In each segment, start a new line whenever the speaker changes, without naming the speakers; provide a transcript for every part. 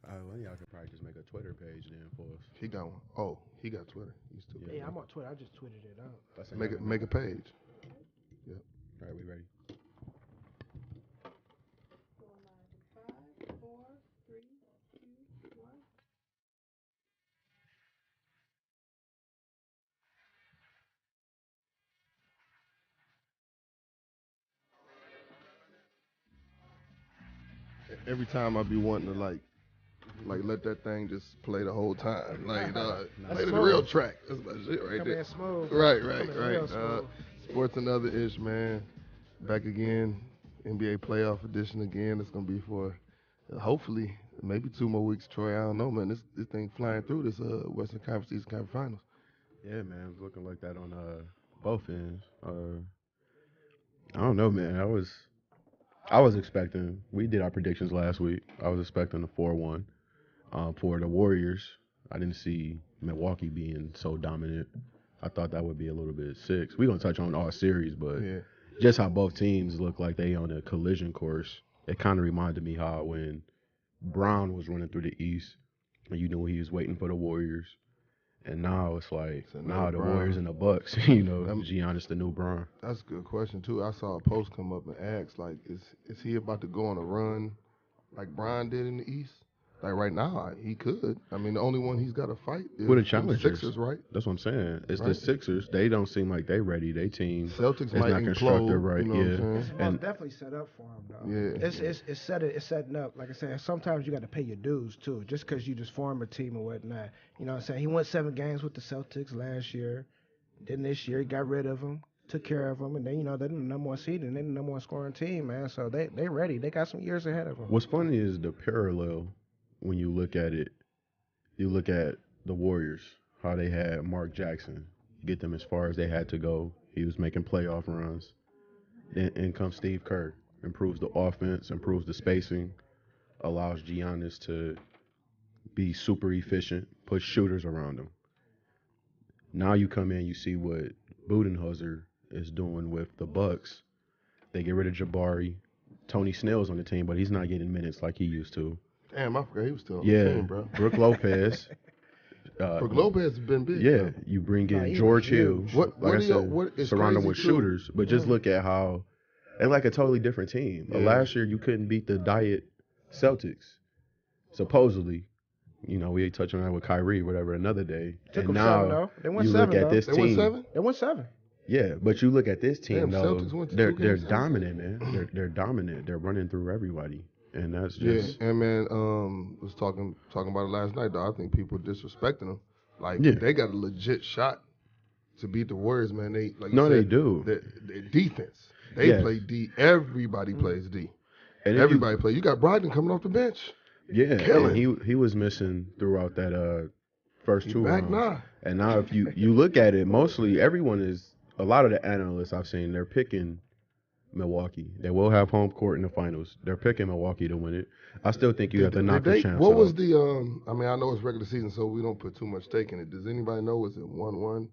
Well, y'all could probably just make a Twitter page then for us.
He got one. Oh, he got Twitter. He's still
Yeah, I'm on Twitter. I just tweeted it out.
make a page. Yep.
All right, we ready?
5, 4, 3, 2, 1.
Every time I be wanting to like let that thing just play the whole time. Like play the real track. That's my shit right there.
Smooth.
Right. Sports and other ish, man. Back again. NBA playoff edition again. It's gonna be for hopefully maybe 2 more weeks, Troy. I don't know, man. This thing flying through this Western Conference Eastern Conference Finals.
Yeah, man, it's looking like that on both ends. I don't know, man. I was expecting. We did our predictions last week. I was expecting a 4-1 for the Warriors. I didn't see Milwaukee being so dominant. I thought that would be a little bit 6. We're gonna touch on all series, but just how both teams look like they on a collision course. It kind of reminded me how when Brown was running through the East, and you knew he was waiting for the Warriors. And now it's like, now the Warriors and the Bucks, Giannis the new Bron.
That's a good question, too. I saw a post come up and ask, like, is he about to go on a run like Bron did in the East? Like, right now, he could. I mean, the only one he's got to fight is the Sixers, right?
That's what I'm saying. It's the Sixers. They don't seem like they ready. They team
Celtics
is
might
not constructed
implode,
right.
You know
It's definitely set up for him, though.
Yeah.
It's setting up. Like I said, sometimes you got to pay your dues, too, just because you just form a team or whatnot. You know what I'm saying? He won 7 games with the Celtics last year. Then this year, he got rid of him, took care of him, and then, they're the number 1 seed, and they're the number 1 scoring team, man. So they ready. They got some years ahead of them.
What's funny is the parallel when you look at it. You look at the Warriors, how they had Mark Jackson get them as far as they had to go. He was making playoff runs. Then in comes Steve Kerr, improves the offense, improves the spacing, allows Giannis to be super efficient, put shooters around him. Now you come in, you see what Budenholzer is doing with the Bucks. They get rid of Jabari. Tony Snell's on the team, but he's not getting minutes like he used to.
Damn, I forgot he was still on the team, bro.
Brooke Lopez.
Brooke Lopez has been big.
Yeah, you bring in George Hill. Surround him with shooters. But just look at how, and like a totally different team.
Yeah.
Last year, you couldn't beat the Diet Celtics. Supposedly, we touch on that with Kyrie, whatever, another day.
Took
and
them
now
7, though. They won
you
7,
look at this
They
team.
won 7?
They won 7.
Yeah, but you look at this team, though.
Celtics went to
They're
2 games.
dominant, man. They're dominant. They're running through everybody. And that's just
and man, was talking about it last night. Though I think people disrespecting them. Like they got a legit shot to beat the Warriors, man. They
they do.
Their defense. They play D. Everybody plays D.
And
everybody plays. You got Brogdon coming off the bench.
Yeah,
killing.
And he was missing throughout that first 2 rounds.
Now.
And now if you look at it, mostly a lot of the analysts I've seen, they're picking Milwaukee. They will have home court in the finals. They're picking Milwaukee to win it. I still think you have to knock the chance
What
out.
was the I mean, I know it's regular season, so we don't put too much stake in it. Does anybody know? Was it 1-1?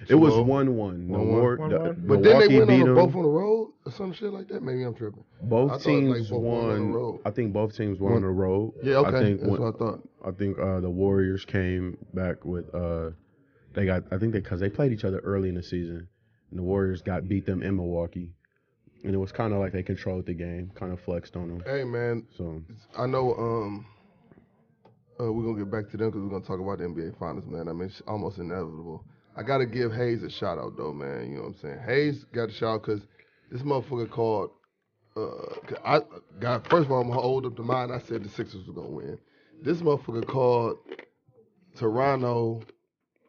It was 1-1.
But then they went both on the road or some shit like that. Maybe I'm tripping.
Both teams won. I think both teams won on the road.
Yeah, okay. That's what I thought.
I think the Warriors came back with because they played each other early in the season, and the Warriors beat them in Milwaukee. And it was kind of like they controlled the game, kind of flexed on them.
Hey, man. So I know we're going to get back to them because we're going to talk about the NBA Finals, man. I mean, it's almost inevitable. I got to give Hayes a shout-out, though, man. You know what I'm saying? Hayes got a shout because this motherfucker called first of all, I'm going to hold up to mine. I said the Sixers were going to win. This motherfucker called Toronto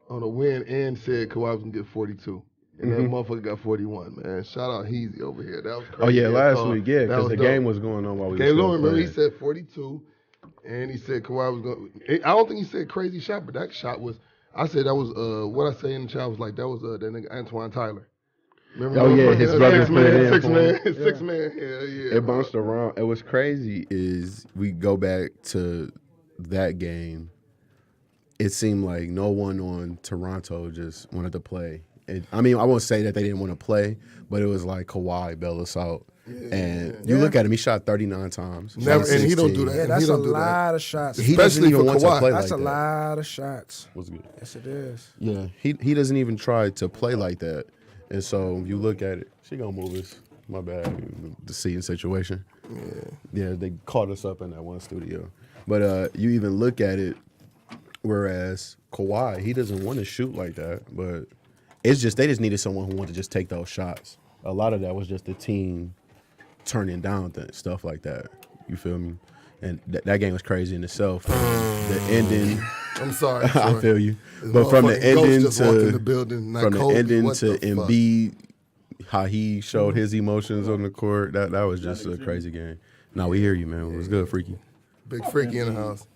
on a win and said Kawhi was going to get 42. And that motherfucker got 41, man. Shout out Heezy over here. That was crazy.
Oh, yeah, last week, because the game was going on while we were still playing.
Remember, he said 42, and he said Kawhi was going to – I don't think he said crazy shot, but that shot was – I said that was what I say in the chat was like that was that nigga Antoine Tyler. Remember
his brother put it in.
Six man. Yeah.
It bounced around. It was crazy is we go back to that game. It seemed like no one on Toronto just wanted to play. I won't say that they didn't want to play, but it was like Kawhi bail us out. And you look at him, he shot 39 times.
Never,
shot
and he don't
16.
do that.
Yeah, that's
He don't
a
do that.
lot of shots.
He doesn't
Especially
even
for
want to
Kawhi.
play
That's
like
a
that.
lot of shots.
What's good?
Yes, it is.
Yeah, he doesn't even try to play like that. And so you look at it, she gonna move us. My bad, the seating situation. Yeah, they caught us up in that one studio. But you even look at it, whereas Kawhi, he doesn't want to shoot like that. But it's just they just needed someone who wanted to just take those shots. A lot of that was just the team turning down stuff like that. You feel me? And that game was crazy in itself. The ending.
I'm sorry.
I feel you.
This
But from the
motherfucking ghost
ending
just walked in the
to
building, not
from the
Kobe.
ending
What
to
the fuck?
Embiid, how he showed his emotions on the court, that was just a crazy game. No, we hear you, man. It was good, Freaky.
Big Freaky in the house.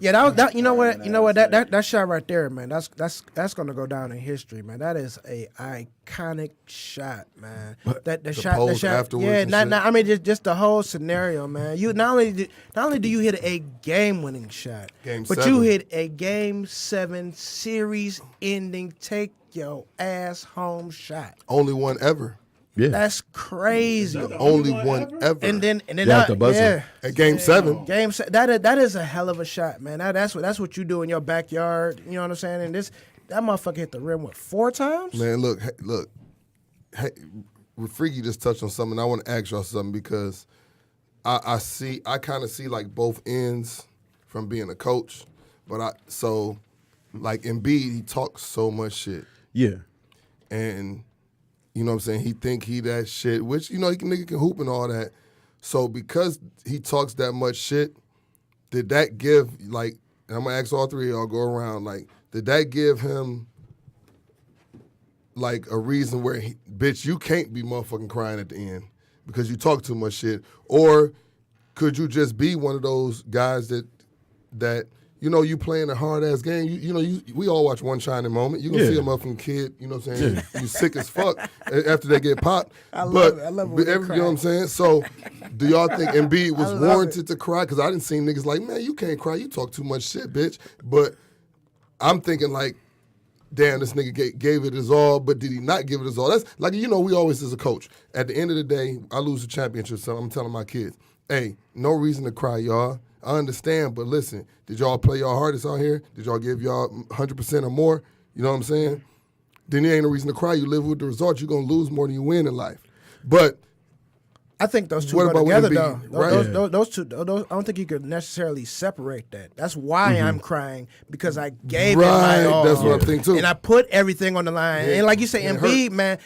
Yeah, that you know what that shot right there, man. That's gonna go down in history, man. That is a iconic shot, man. The shot
afterwards
yeah.
and shit.
I mean, just the whole scenario, man. You not only do you hit a game-winning shot,
Game
but
7.
you hit a Game 7 series-ending take your ass home shot.
Only one ever.
Yeah.
That's crazy.
Only one ever.
And then
Yeah, at the buzzer.
At Game 7.
That is a hell of a shot, man. That's what you do in your backyard. You know what I'm saying? And that motherfucker hit the rim 4 times.
Man, look. Hey, Freaky just touched on something. I want to ask y'all something because I kind of see like both ends from being a coach, but like Embiid, he talks so much shit,
Yeah.
and you know what I'm saying, he think he that shit, which nigga can hoop and all that. So because he talks that much shit, did that give like? And I'm gonna ask all three of y'all, go around, like, did that give him like a reason where bitch, you can't be motherfucking crying at the end because you talk too much shit? Or could you just be one of those guys that you playing a hard ass game? We all watch One Shining Moment. You gonna see a motherfucking kid, you know what I'm saying? You sick as fuck after they get popped.
I love it when they
you know
cry.
what I'm saying? So do y'all think Embiid was
love
warranted to cry? Because I didn't see niggas like, man, you can't cry. You talk too much shit, bitch. But I'm thinking like, damn, this nigga gave it his all, but did he not give it his all? That's like, we always, as a coach, at the end of the day, I lose the championship, so I'm telling my kids, hey, no reason to cry, y'all. I understand, but listen, did y'all play y'all hardest out here? Did y'all give y'all 100% or more? You know what I'm saying? Then there ain't no reason to cry. You live with the results. You're going to lose more than you win in life. But
I think those two
what
go
about
together,
Embiid,
though.
right?
Those two, I don't think you could necessarily separate that. That's why I'm crying, because I gave it my all.
That's what I think, too.
And I put everything on the line.
Yeah.
And like you say,
It
Embiid, man,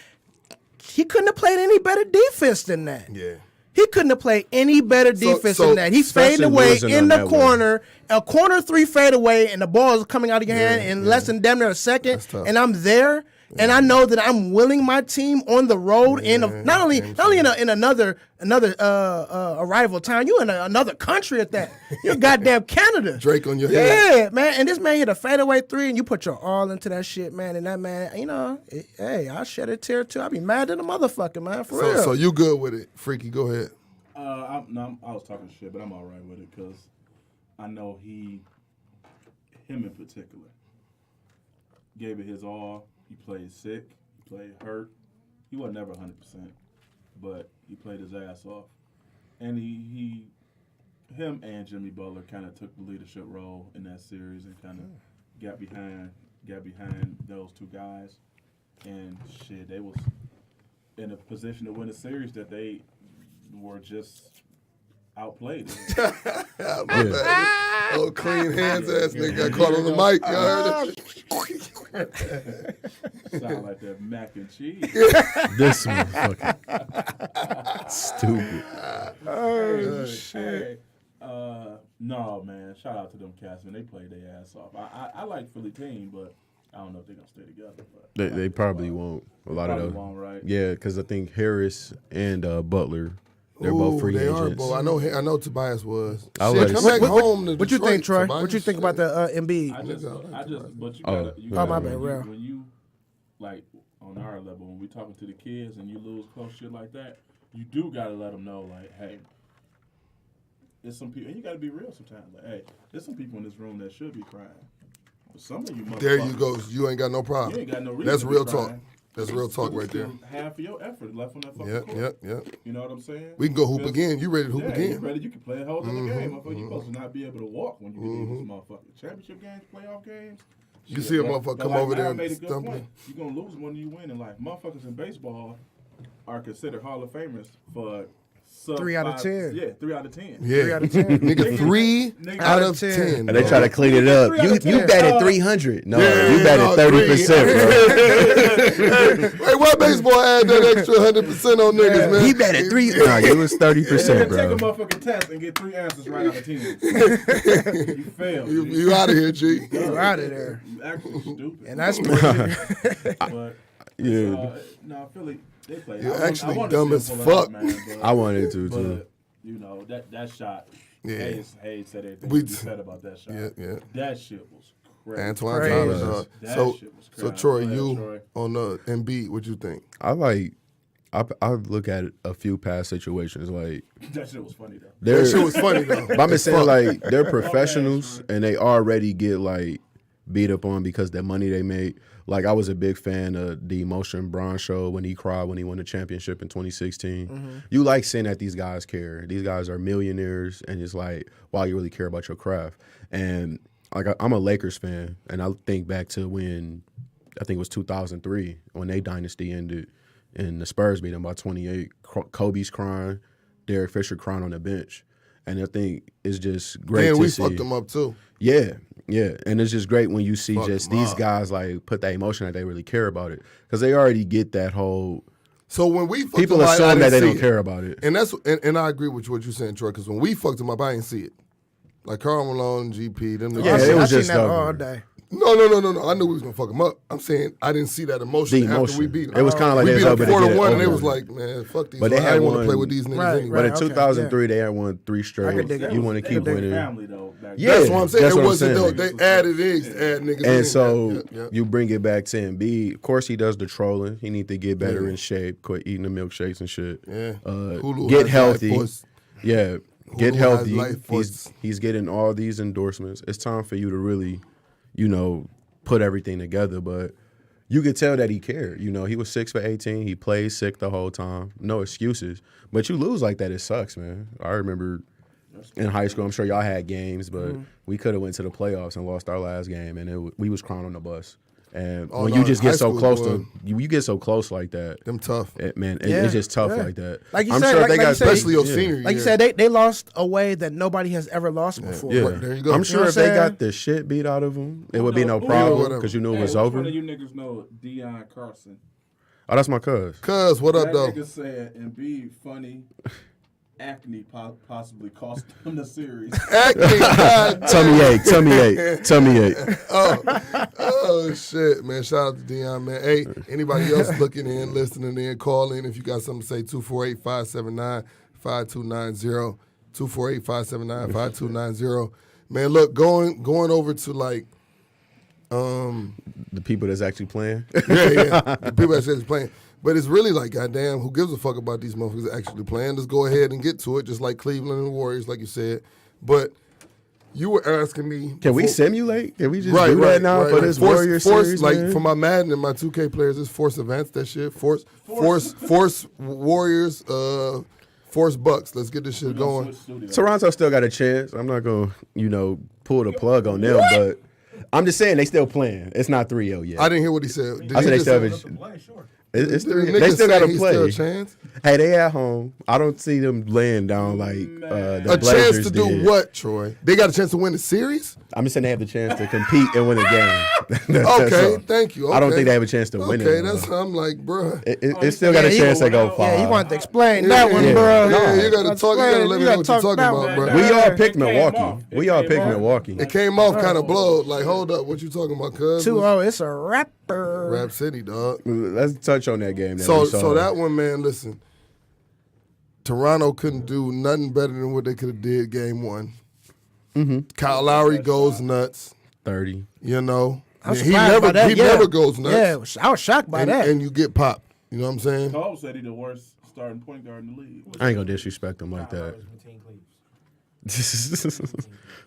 he couldn't have played any better defense than that.
Yeah.
He couldn't have played any better defense
so
than that. He faded
especially
away
losing
in
on
the
that
corner, a corner 3 fade away, and the ball is coming out of your hand in less than damn near a second.
That's tough.
And I'm there, and I know that I'm willing my team on the road not only in another arrival town, you in another country at that. You're goddamn Canada.
Drake on your head.
Yeah, man. And this man hit a fadeaway 3, and you put your all into that shit, man. And that man, hey, I'll shed a tear too. I'll be mad at the motherfucker, man, for real.
So you good with it, Freaky? Go ahead.
I was talking shit, but I'm all right with it because I know him in particular, gave it his all. He played sick. He played hurt. He wasn't never 100%, but he played his ass off. And him and Jimmy Butler kind of took the leadership role in that series and kind of got behind those two guys. And shit, they was in a position to win a series that they were just outplayed.
Oh, clean hands ass nigga got caught on the mic. Y'all heard it?
Sound like that mac and cheese.
This motherfucker. Stupid.
Oh, shit.
No, man. Shout out to them cats, man. They played their ass off. I like Philly team, but I don't know if they're going to stay together. But
They probably won't. A lot of
probably
those.
won't, right?
Yeah, because I think Harris and Butler, they're both free
they
agents.
are, both. I know Tobias was.
I'll
Shit,
let
come
it-
back home to
What you
Detroit,
think, Troy?
Tobias.
What you think about the Embiid?
But you
Oh.
gotta, you
Oh,
gotta
my bad, real.
when you like on our level, when we talking to the kids and you lose close shit like that, you do gotta let them know, like, hey, there's some people, and you gotta be real sometimes. Like, hey, there's some people in this room that should be crying. But some of you,
There you
motherfuckers,
go. You ain't got no problem.
You ain't got no reason.
That's
to be
real
crying.
talk. That's real talk right there.
Half of your effort left on that fucking court.
Yep.
You know what I'm saying?
We can go hoop again. You ready to hoop
You
again?
ready? You can play a whole other game, motherfucker. You supposed to not be able to walk when you get in these motherfucking championship games, playoff games.
You see a motherfucker come over there and stump him.
You're gonna lose when you win, and like motherfuckers in baseball are considered Hall of Famers for
3 out of 10.
Yeah, 3 out of 10.
Yeah.
3 out of 10.
Nigga, 3 out of 10.
And they try to clean it up. You batted 300. No, you batted 30%, bro.
Hey, what baseball had that extra 100% on niggas, man?
He batted 3. No, it was 30%, bro.
Take a motherfucking test and get 3 answers right out of 10. You failed.
You out of here, G.
You out of there.
You actually stupid.
And that's
But
Yeah.
no, Philly, they play.
You're
I
actually
wanted
dumb
to
as
see them
fuck.
pull it out, man, but,
I wanted to, too.
But, you know, that shot,
Yeah.
Hayes said everything
We
he said about that shot.
Yeah.
That shit was crazy.
Antoine
Crazy.
Tyler, dog.
That
So,
shit was
so
crazy.
Troy,
Go ahead,
you
Troy.
on the Embiid, what you think?
I look at a few past situations like
That shit was funny, though.
That shit was funny, though.
But I'm just saying, like, they're professionals and they already get, like, beat up on because the money they make. Like, I was a big fan of the Emotion Braun show when he cried when he won the championship in 2016. You like seeing that these guys care. These guys are millionaires, and it's like, wow, you really care about your craft. And, like, I'm a Lakers fan, and I think back to when, I think it was 2003, when their dynasty ended, and the Spurs beat them by 28. Kobe's crying, Derek Fisher crying on the bench. And I think it's just great to
we
see.
fucked them up, too.
Yeah. And it's just great when you see
Fuck
just
them
these
up.
guys, like, put that emotion that they really care about it. Because they already get that whole...
So when we fucked
People
them up, I
assume that they
didn't
don't
see
care about it.
And and I agree with what you're saying, Troy, because when we fucked them up, I didn't see it. Like Karl Malone, GP, them niggas.
Yeah,
I
it was
seen
just
that
over.
all day.
No. I knew we was gonna fuck them up. I'm saying I didn't see that emotion,
The
after
emotion.
we beat them.
It was kind of like
we
they
beat
was
them
over to
4-1,
get it
and they
over.
was like, man, fuck these.
But they
I
had
didn't want to
won-
play with these niggas
Right,
anyway.
But in
okay,
2003, they had won 3
I
straight.
could dig it.
You want to keep
They were
winning.
family, though, back
Yeah.
That's what I'm saying.
That's
It
what I'm
wasn't though.
saying.
They added eggs to add niggas. in.
And so
Yeah.
you bring it back to Embiid. Of course, he does the trolling. He need to get better in shape, quit eating the milkshakes and shit.
Yeah.
Uh,
Hulu
get
has
healthy.
life force.
Yeah, get
Hulu has
healthy.
life force.
He's getting all these endorsements. It's time for you to really, put everything together. But you could tell that he cared. He was 6 for 18. He played sick the whole time. No excuses. But you lose like that, it sucks, man. I remember in high school, I'm sure y'all had games, but we could have went to the playoffs and lost our last game, and we was crying on the bus. And
Oh,
when
no,
you just
high
get so
school,
close
boy.
to you get so close like that,
Them tough.
man,
Yeah,
it's just tough
yeah.
like that.
Like you
I'm
said,
sure
like-
they
like
got
you said,
Especially your
yeah.
senior
Like you
year.
said, they lost a way that nobody has ever lost before.
Yeah.
There you go.
I'm sure
know
if
what
they
I'm
got
saying?
the shit beat out of them, it would be no
Who-
problem
whatever.
because you knew it
Hey,
was
which
over.
one of you niggas know Deion Carson?
Oh, that's my cuz.
Cuz, what up,
That
though?
nigga said Embiid funny. Acne possibly cost them the series.
Acting, God
Tummy ache.
Oh shit, man! Shout out to Dion, man. Hey, anybody else looking in, listening in, call in if you got something to say. 248-579-5290. 248-579-5290. Man, look, going over to like,
The people that's actually playing.
yeah, the people that said it's playing. But it's really like, goddamn, who gives a fuck about these motherfuckers actually playing? Let's go ahead and get to it, just like Cleveland and the Warriors, like you said. But you were asking me,
Can we
before-
simulate? Can we just do that now for this Warrior series?
like
man?
for my Madden and my 2K players, it's force events. That shit, force Warriors, force Bucks. Let's get this shit going.
Toronto still got a chance. I'm not gonna, pull the plug on them, but I'm just saying they still playing. It's not 3-0 yet.
I didn't hear what he said. Did
I
he
said they
just
still
say-
have a,
Sure.
it's
Did
three.
the
They
nigga
still
say
got to
he's
play.
still a chance?
Hey, they at home. I don't see them laying down like the
A
Blazers
chance to do
did.
what, Troy? They got a chance to win the series?
I'm just saying they have the chance to compete and win a game. That's
Okay,
all.
thank you.
I don't
okay.
think they have a chance to win it.
Okay,
though.
that's I'm like, bruh.
It still got a
Yeah,
chance to go
yeah,
5.
Yeah, you want to explain that one,
yeah.
bro.
Yeah, you gotta talk. You gotta let me know what you're talking
that
about,
one.
bro.
We all
It
picked
came
Milwaukee.
off. It
We all
came
picked
off.
Milwaukee.
It came off kind of blowed. Like, hold up, what you talking about, cuz?
2-0, it's a rapper.
Rap City, dog.
Let's touch on that game.
So that one, man, listen. Toronto couldn't do nothing better than what they could have did game 1.
Mm-hmm.
Kyle Lowry goes nuts.
30.
You know,
I'm
he
surprised
never
by that,
he
yeah.
never goes nuts.
Yeah, I was shocked by
and,
that.
and you get popped. You know what I'm saying?
Cole said he's the worst starting point guard in the league.
I ain't gonna disrespect them like that.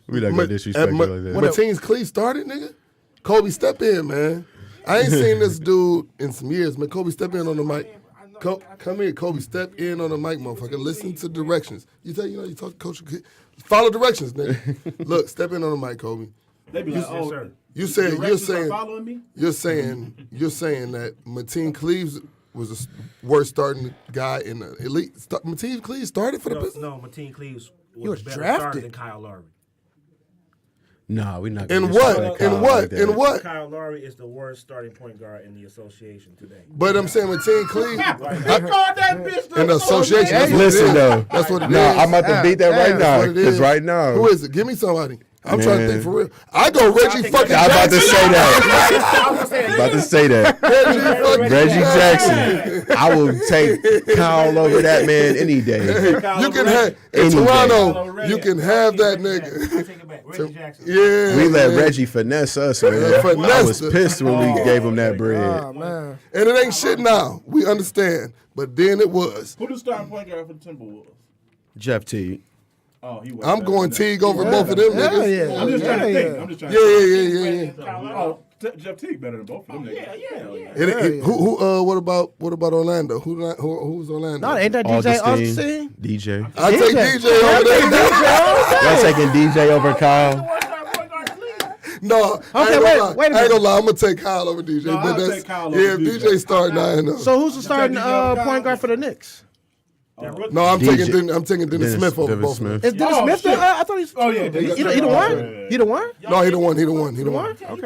We not gonna disrespect them like that.
Martinez Clee started, nigga. Kobe, step in, man. I ain't seen this dude in some years. Man, Kobe, step in on the mic. Come here, Kobe. Step in on the mic, motherfucker. Listen to directions. You talk to Coach. Follow directions, nigga. Look, step in on the mic, Kobe.
They be like, oh,
sir.
You're saying
following me?
you're saying that Mateen Cleaves was the worst starting guy in the elite. Mateen Cleaves started for the business.
No, Mateen Cleaves
was
was better
drafted.
starter than Kyle Lowry.
Nah, we not.
In
gonna
what?
disrespect
In
Kyle
what?
like that.
In what?
Kyle Lowry is the worst starting point guard in the association today.
But I'm saying Mateen Cleaves
I called that bitch
in the association. That's what it
Listen
is.
though,
That's what it is.
no, I'm about to beat that right
That's
now.
what it
Because
is.
right now,
Who is it? Give me somebody. I'm trying to
Man.
think for real. I go Reggie fucking
I'm about to
Jackson.
say that. About to say that.
Reggie fucking
Reggie Jackson. I will take Kyle over that man any day.
You can have in
Any
Toronto.
day.
You can have that
I
nigga.
take it back. Reggie Jackson.
Yeah,
We let
man.
Reggie finesse us, man.
Finesse
I was
us.
pissed when we gave him that bread.
Oh man.
And it ain't shit now. We understand, but then it was.
Who the starting point guard for the Timberwolves?
Jeff T.
Oh, he was.
I'm going Teague over both of them niggas.
Yeah.
I'm just trying to
Yeah,
think.
yeah.
I'm just trying to think.
Yeah.
Oh, Jeff Teague better than both of them niggas.
What about Orlando? Who's Orlando?
No, ain't that DJ
Augustine.
Austin?
DJ.
I take DJ over there.
Y'all taking DJ over Kyle?
No,
Okay,
I ain't
wait
gonna lie.
a
I ain't
minute.
gonna lie. I'm gonna take Kyle over DJ.
No,
but
I'll
that's
take Kyle over
if
DJ.
DJ starting, I know.
So who's the starting
DJ
point guard for the Knicks?
No, I'm
DJ.
taking Dennis Smith over
Dennis
both of them.
Smith.
Is Dennis
Oh,
Smith
shit.
I thought he's.
Oh, yeah,
He
Dennis
the
Smith.
one?
Yeah.
He the one?
No, he the one.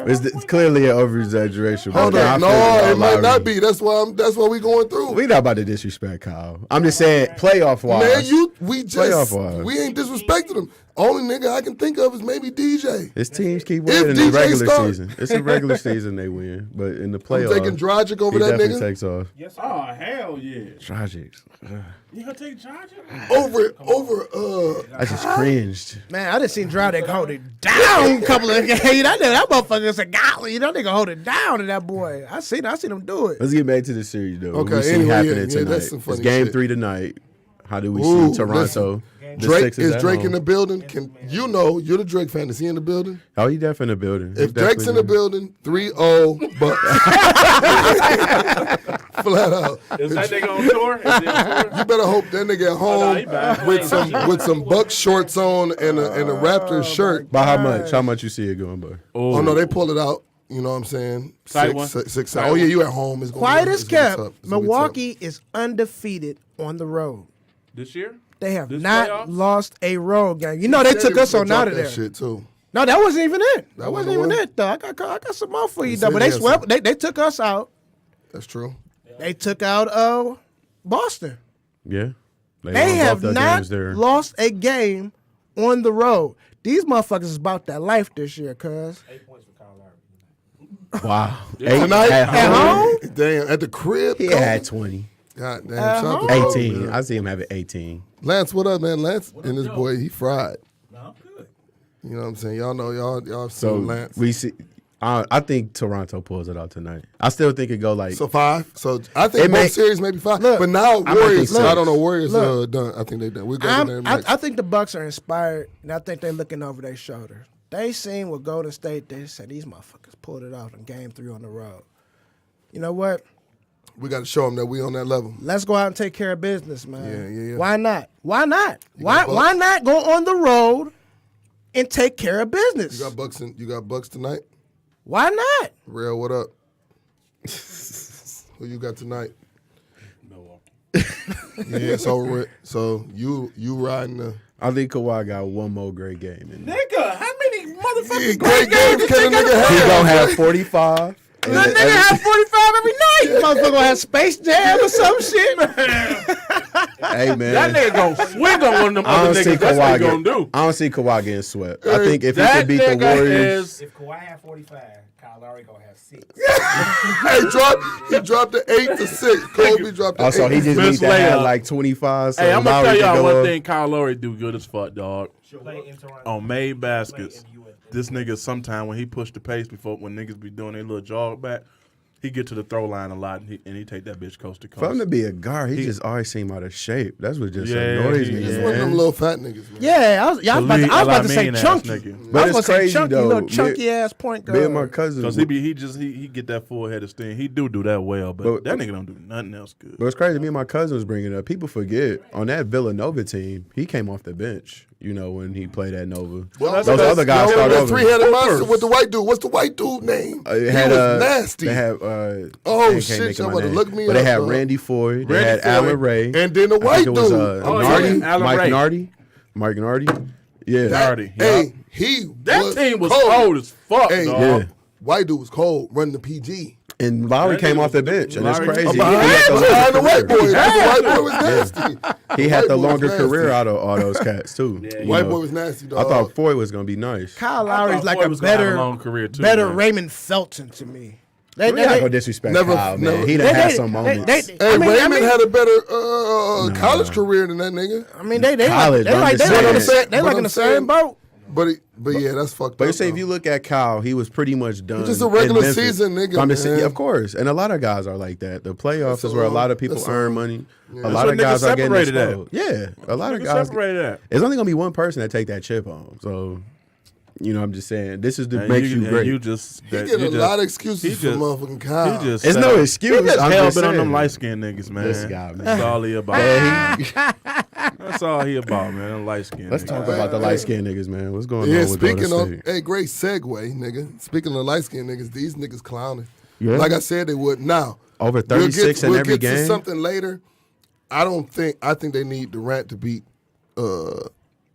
It's clearly an over-exaggeration.
Hold
but I
on.
feel
No,
about
it might
Lowry.
not be. That's why we going through.
We not about to disrespect Kyle. I'm just saying, playoff-wise.
Man, we
Playoff-wise.
ain't disrespecting him. Only nigga I can think of is maybe DJ.
His teams keep winning in
DJ
the regular
start-
season. It's a regular season they win, but in the
I'm
playoffs,
taking Dragic over
he
that
definitely
nigga.
takes off.
Oh, hell yeah.
Tragic.
You gonna take Georgia?
Over
I just cringed.
Man, I just seen Dragic hold it down a couple of games. That motherfucker's a golly. That nigga hold it down to that boy. I seen him do it.
Let's get back to the series, though.
Okay,
We see
anyway,
happening
yeah,
tonight.
that's some funny
It's game
shit.
3 tonight. How do we
Ooh,
see Toronto?
listen.
The
Drake
Sixers
is
at
Drake
home.
in the building. You're the Drake fan? Is he in the building?
Oh, he definitely in the building.
If Drake's in the building, 3-0 Bucks. Flat out.
Is that nigga on tour? Is he on tour?
You better hope that nigga at home
he back.
with some Bucks shorts on and a Raptors shirt.
By how much? How much you see it going by?
Oh no, they pull it out. You know what I'm saying?
Tight one.
Six. Oh yeah, you at home. It's gonna
Quiet
be,
as
it's gonna be
kept,
tough. It's gonna be
Milwaukee is undefeated on the road.
This year?
They have
This
not
playoffs?
lost a road game. You know they
tough.
took us
They
on out
dropped
of
that
there.
shit too.
No, that wasn't even it.
That
That wasn't
wasn't
even
one?
it though. I got some more for you
They
though.
said
But
they
they
had
swept.
some.
They took us out.
That's true.
They took out Boston.
Yeah.
They
won
have
both their
not
games there.
lost a game on the road. These motherfuckers is about that life this year, cuz.
8 points for Kyle Lowry.
Wow.
Tonight
At home,
Damn, at the crib.
he
Kobe?
had 20.
God damn.
At
Shout out
home?
to Kobe,
18.
man.
I see him having 18.
Lance, what up, man? Lance and his boy, he fried.
No, I'm good.
You know what I'm saying? Y'all know y'all
So
seen Lance.
we see. I think Toronto pulls it out tonight. I still think it go like.
So 5. So I think
It
both
may-
series maybe 5.
Look,
but now
might think
Warriors.
six.
I don't know. Warriors
Look.
done. I think they done. We'll go in there next.
I think the Bucks are inspired, and I think they're looking over their shoulder. They seen with Golden State. They said these motherfuckers pulled it off in Game 3 on the road. You know what?
We got to show them that we on that level.
Let's go out and take care of business, man.
Yeah.
Why not? Why not?
got Bucks.
Why not go on the road and take care of business?
You got Bucks tonight?
Why not?
Real, what up? Who you got tonight?
Milwaukee.
Yeah, it's over with. So you riding the
I think Kawhi got one more great game. In there.
Nigga, how many motherfucking
great games can a nigga
He
have?
gonna have 45. and
That nigga have 45 every night. Motherfucker gonna have Space Jam or some shit.
Hey man,
That nigga gonna swing on one of them
I
other
don't see
niggas. That's what
Kawhi
he gonna do.
I don't see Kawhi getting swept. I think if he
That
could beat the
nigga
Warriors,
is.
If Kawhi had 45, Kyle Lowry gonna have 6.
He dropped the 8 to 6. Kobe dropped the 8
also he
to
just
Miss
need to have
layup.
like 25. So
Hey, I'm gonna
Lowry
tell
can
y'all
go
one
up.
thing. Kyle Lowry do good as fuck, dog.
Play in Toronto.
On made baskets.
Play in the US.
This nigga sometime when he push the pace before when niggas be doing their little jog back, He get to the throw line a lot, and he take that bitch coast to coast.
For him to be a guard, he just always seem out of shape. That's what just
Yeah,
annoys me.
He's
man.
one of them little fat niggas, man.
Yeah, I was about to say
Alameen ass
chunky.
nigga.
But
I was
it's
gonna say
crazy,
chunky,
though.
little chunky ass point guard.
Me and my cousin.
Because he get that full head of steam. He do that well, but that nigga don't do nothing else good.
But it's crazy. Me and my cousin was bringing it up. People forget on that Villanova team, he came off the bench. You know, when he played at Nova.
Well,
those other guys started
that
over.
three-headed monster with the white dude. What's the white dude name?
He
was nasty.
They had,
oh
can't
shit!
make it my
Somebody
name.
look me
but
up.
they had
dog.
Randy Foy. They
Randy
had
Foy,
Alan Ray.
and then the
I
white
think it was,
dude.
Nardi,
Alan
Mike
Ray.
Nardi. Mike Nardi. Yeah.
Nardi.
Hey, he
That team was
cold.
cold as fuck,
Hey,
dog.
Yeah.
white dude was cold running the PG.
And Lowry
That
came
nigga
off the
was-
bench, and it's
Lowry-
crazy.
Behind the white boy.
career.
The white boy was nasty.
He had the
white boy
longer
was nasty.
career out of all those cats too.
Yeah,
You
White
know.
boy was nasty,
I
dog.
thought Foy was gonna be nice.
Kyle
I
Lowry's
thought
like
Foy
a
was gonna have
better,
a long career too,
better
man.
Raymond Felton to me.
We're not gonna disrespect
never-
Kyle, man.
never-
He done had some moments.
Hey,
I mean-
Raymond had a better college career than that nigga.
I mean, they
College,
like
but I'm
they
just
like in the
saying-
same they
but
like
I'm
in the
saying-
same boat.
But yeah, that's fucked
But
up.
you say if
though.
you look at Kyle, he was pretty much done.
just a
in
regular
Memphis.
season nigga,
I'm just saying,
man.
yeah, of course, and a lot of guys are like that. The playoffs is where a lot of people
That's
earn
all.
money.
Yeah.
A
That's
lot
what
of guys
niggas
are getting
separated at.
exposed. Yeah, a lot of
Nigga
guys.
separated that.
There's only gonna be one person that take that chip home. So, you know, I'm just saying, this is the
And
makes you
and
great.
You just
He
that-
get
you
a
just-
lot of excuses
he
for
just-
motherfucking Kyle.
He just
It's
set
no
up-
excuse.
He just
I'm
hell
just
been on them
saying.
light skinned niggas, man.
This guy, man.
That's all he about.
Yeah, he-
That's all he about, man. Them light skinned.
let's talk about the light skinned niggas, man. What's going
Yeah,
on with Golden
speaking of,
State?
hey, great segue, nigga. Speaking of light skinned niggas, these niggas clowning.
Yeah.
Like I said, they would. Now,
Over 36 in
we'll
every
get to
game.
something later. I think they need Durant to beat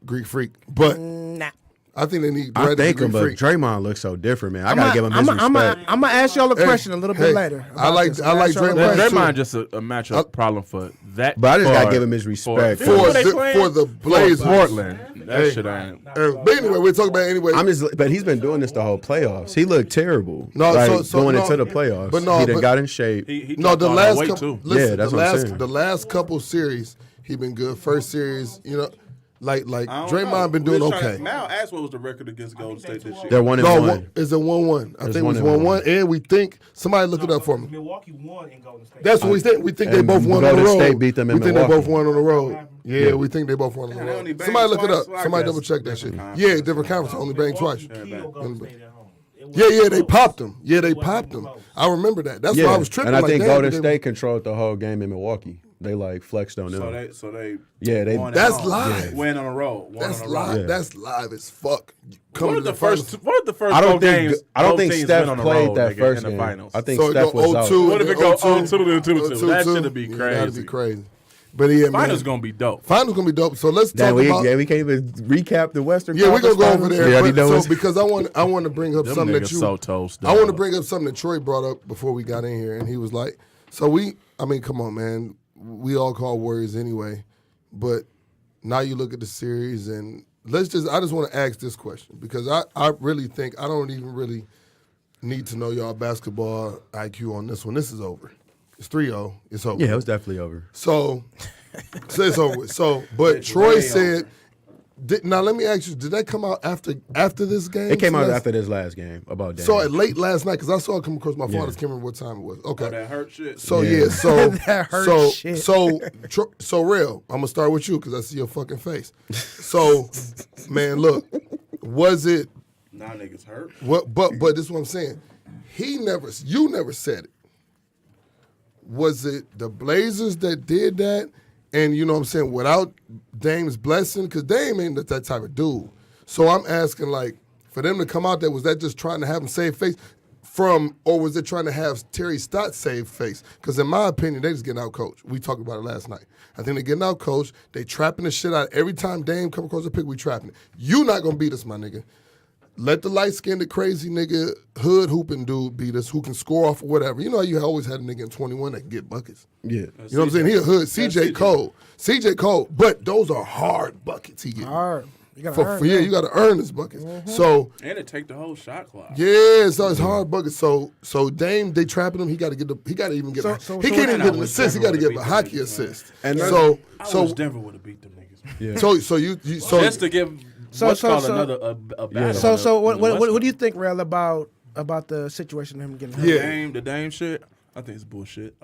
Greek Freak, but
Nah.
I think they need
I
Durant to beat
think him,
Greek
but
Freak.
Draymond looks so different, man. I gotta give him his respect.
I'm gonna ask y'all a question a little bit later.
I
about
like
this.
I like
Ask y'all a
Draymond.
question.
Draymond just a matchup problem for that.
But I just gotta
for-
give him his respect.
For,
For
they
the-
playing?
for the Blazers.
Portland. That
Hey.
shit ain't.
But anyway, we're talking about anyway.
But he's been doing this the whole playoffs. He looked terrible.
No,
like,
so
going
no,
into the playoffs.
but no,
he done
but-
got in shape.
He
No,
dropped
the
all that
last
weight
couple.
too.
Listen,
Yeah, that's
the
what I'm
last
saying.
the last couple series, he been good. First series, you know, like
I don't
Draymond
know.
been doing
We was trying
okay.
to- Mal asked what was the record against Golden State this year.
They're 1-1.
No, it's a 1-1. I
It's
think it was
1-1.
1-1, and we think somebody look it up for me.
Milwaukee won in Golden State.
That's what we think. We think they
And
both won on
Golden
the road.
State beat them in
we think they
Milwaukee.
both won on the road. Yeah, we think they both won on the
Yeah, they only
road.
banged
Somebody look it
twice,
up.
so I
Somebody
guess
double check that shit.
different
Yeah, different conference. Only banged twice.
Milwaukee killed Golden State at home. It was
Yeah, they
close.
popped them. Yeah, they
It wasn't
popped
even
them.
close.
I remember that. That's
Yeah,
why I was tripping.
and I
like,
think
damn,
Golden
they-
State controlled the whole game in Milwaukee. They like flexed on them.
So they
Yeah, they-
won at
That's
home.
live.
Win on a roll.
That's
on a roll.
live.
Yeah.
That's live as fuck.
What
Coming
are
to
the
finals.
first? What are the first?
I don't
four
think
games?
I don't
both
think
teams
Steph
win on a
played
roll,
that
nigga,
first
in the
game.
finals.
I think
So it
Steph
go
was out.
0-2.
What if it go 0-2 to 2? That should be
That'd
crazy.
be crazy. But yeah,
Finals
man.
gonna be dope.
Finals gonna be dope. So let's
Damn,
talk
we,
about.
yeah, we can't even recap the Western.
Yeah, we're gonna
Conference
go over
Finals.
there.
Yeah,
but,
he knows.
so because I want to bring up
Them
something that
niggas
you.
so toast.
I want to
dog.
bring up something that Troy brought up before we got in here, and he was like, I mean, come on, man. We all call Warriors anyway, but now you look at the series, and I just want to ask this question because I really think I don't even really need to know y'all basketball IQ on this one. This is over. It's 3-0. It's over.
Yeah, it was definitely over.
So it's over with. But Troy said, now let me ask you, did that come out after this game?
It came out
last-
after this last game about Dame.
So at late last night, because I saw it come across my phone. I
Yeah.
just can't remember what time it was. Okay.
Oh, that hurt shit.
So
Yeah.
yeah, so
That hurt
so
shit.
so real. I'm gonna start with you because I see your fucking face. So, man, look, was it?
Now niggas hurt.
What? But this is what I'm saying. You never said it. Was it the Blazers that did that? And you know what I'm saying, without Dame's blessing, because Dame ain't that type of dude. So I'm asking, like, for them to come out there, was that just trying to have him save face or was it trying to have Terry Stotts save face? Because in my opinion, they just getting out coached. We talked about it last night. I think they're getting out coached. They trapping the shit out. Every time Dame come across the pick, we trapping it. You not gonna beat us, my nigga. Let the light-skinned, crazy nigga, hood hooping dude beat us who can score off or whatever. You know how you always had a nigga in 21 that can get buckets.
yeah,
You know what I'm saying? He a hood. CJ Cole. CJ Cole. But those are hard buckets he get.
Hard. You gotta
For,
earn
for yeah,
them.
you got to earn his buckets. So,
And it take the whole shot clock.
yeah, so it's hard buckets. So Dame, they trapping him. He got to get he got to even get
So-
he
so
can't even
I
get an
wish
assist. He
Denver
got to
would've
get a
beat
hockey
them niggas,
assist.
And
so
I wish Denver would have beat them niggas. Man.
yeah.
so
Just to give
So-
what's
so-
called
so-
another a battle.
So what
in the
do you
West.
think, Rel, about about the situation of him getting hurt.
Yeah.
The Dame shit, I think it's bullshit.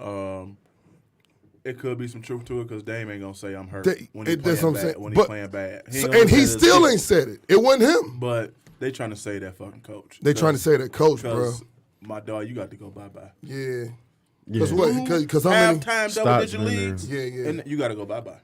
It could be some truth to it because Dame ain't gonna say I'm hurt when he's playing bad. When he's playing bad,
And he still ain't said it. It wasn't him.
But they trying to say that fucking coach.
They trying to say that coach, bro.
My dog, you got to go bye-bye.
Yeah.
Yeah.
Because how many
halftime double-digit
Stops,
leads.
Yeah.
And you got to go bye-bye.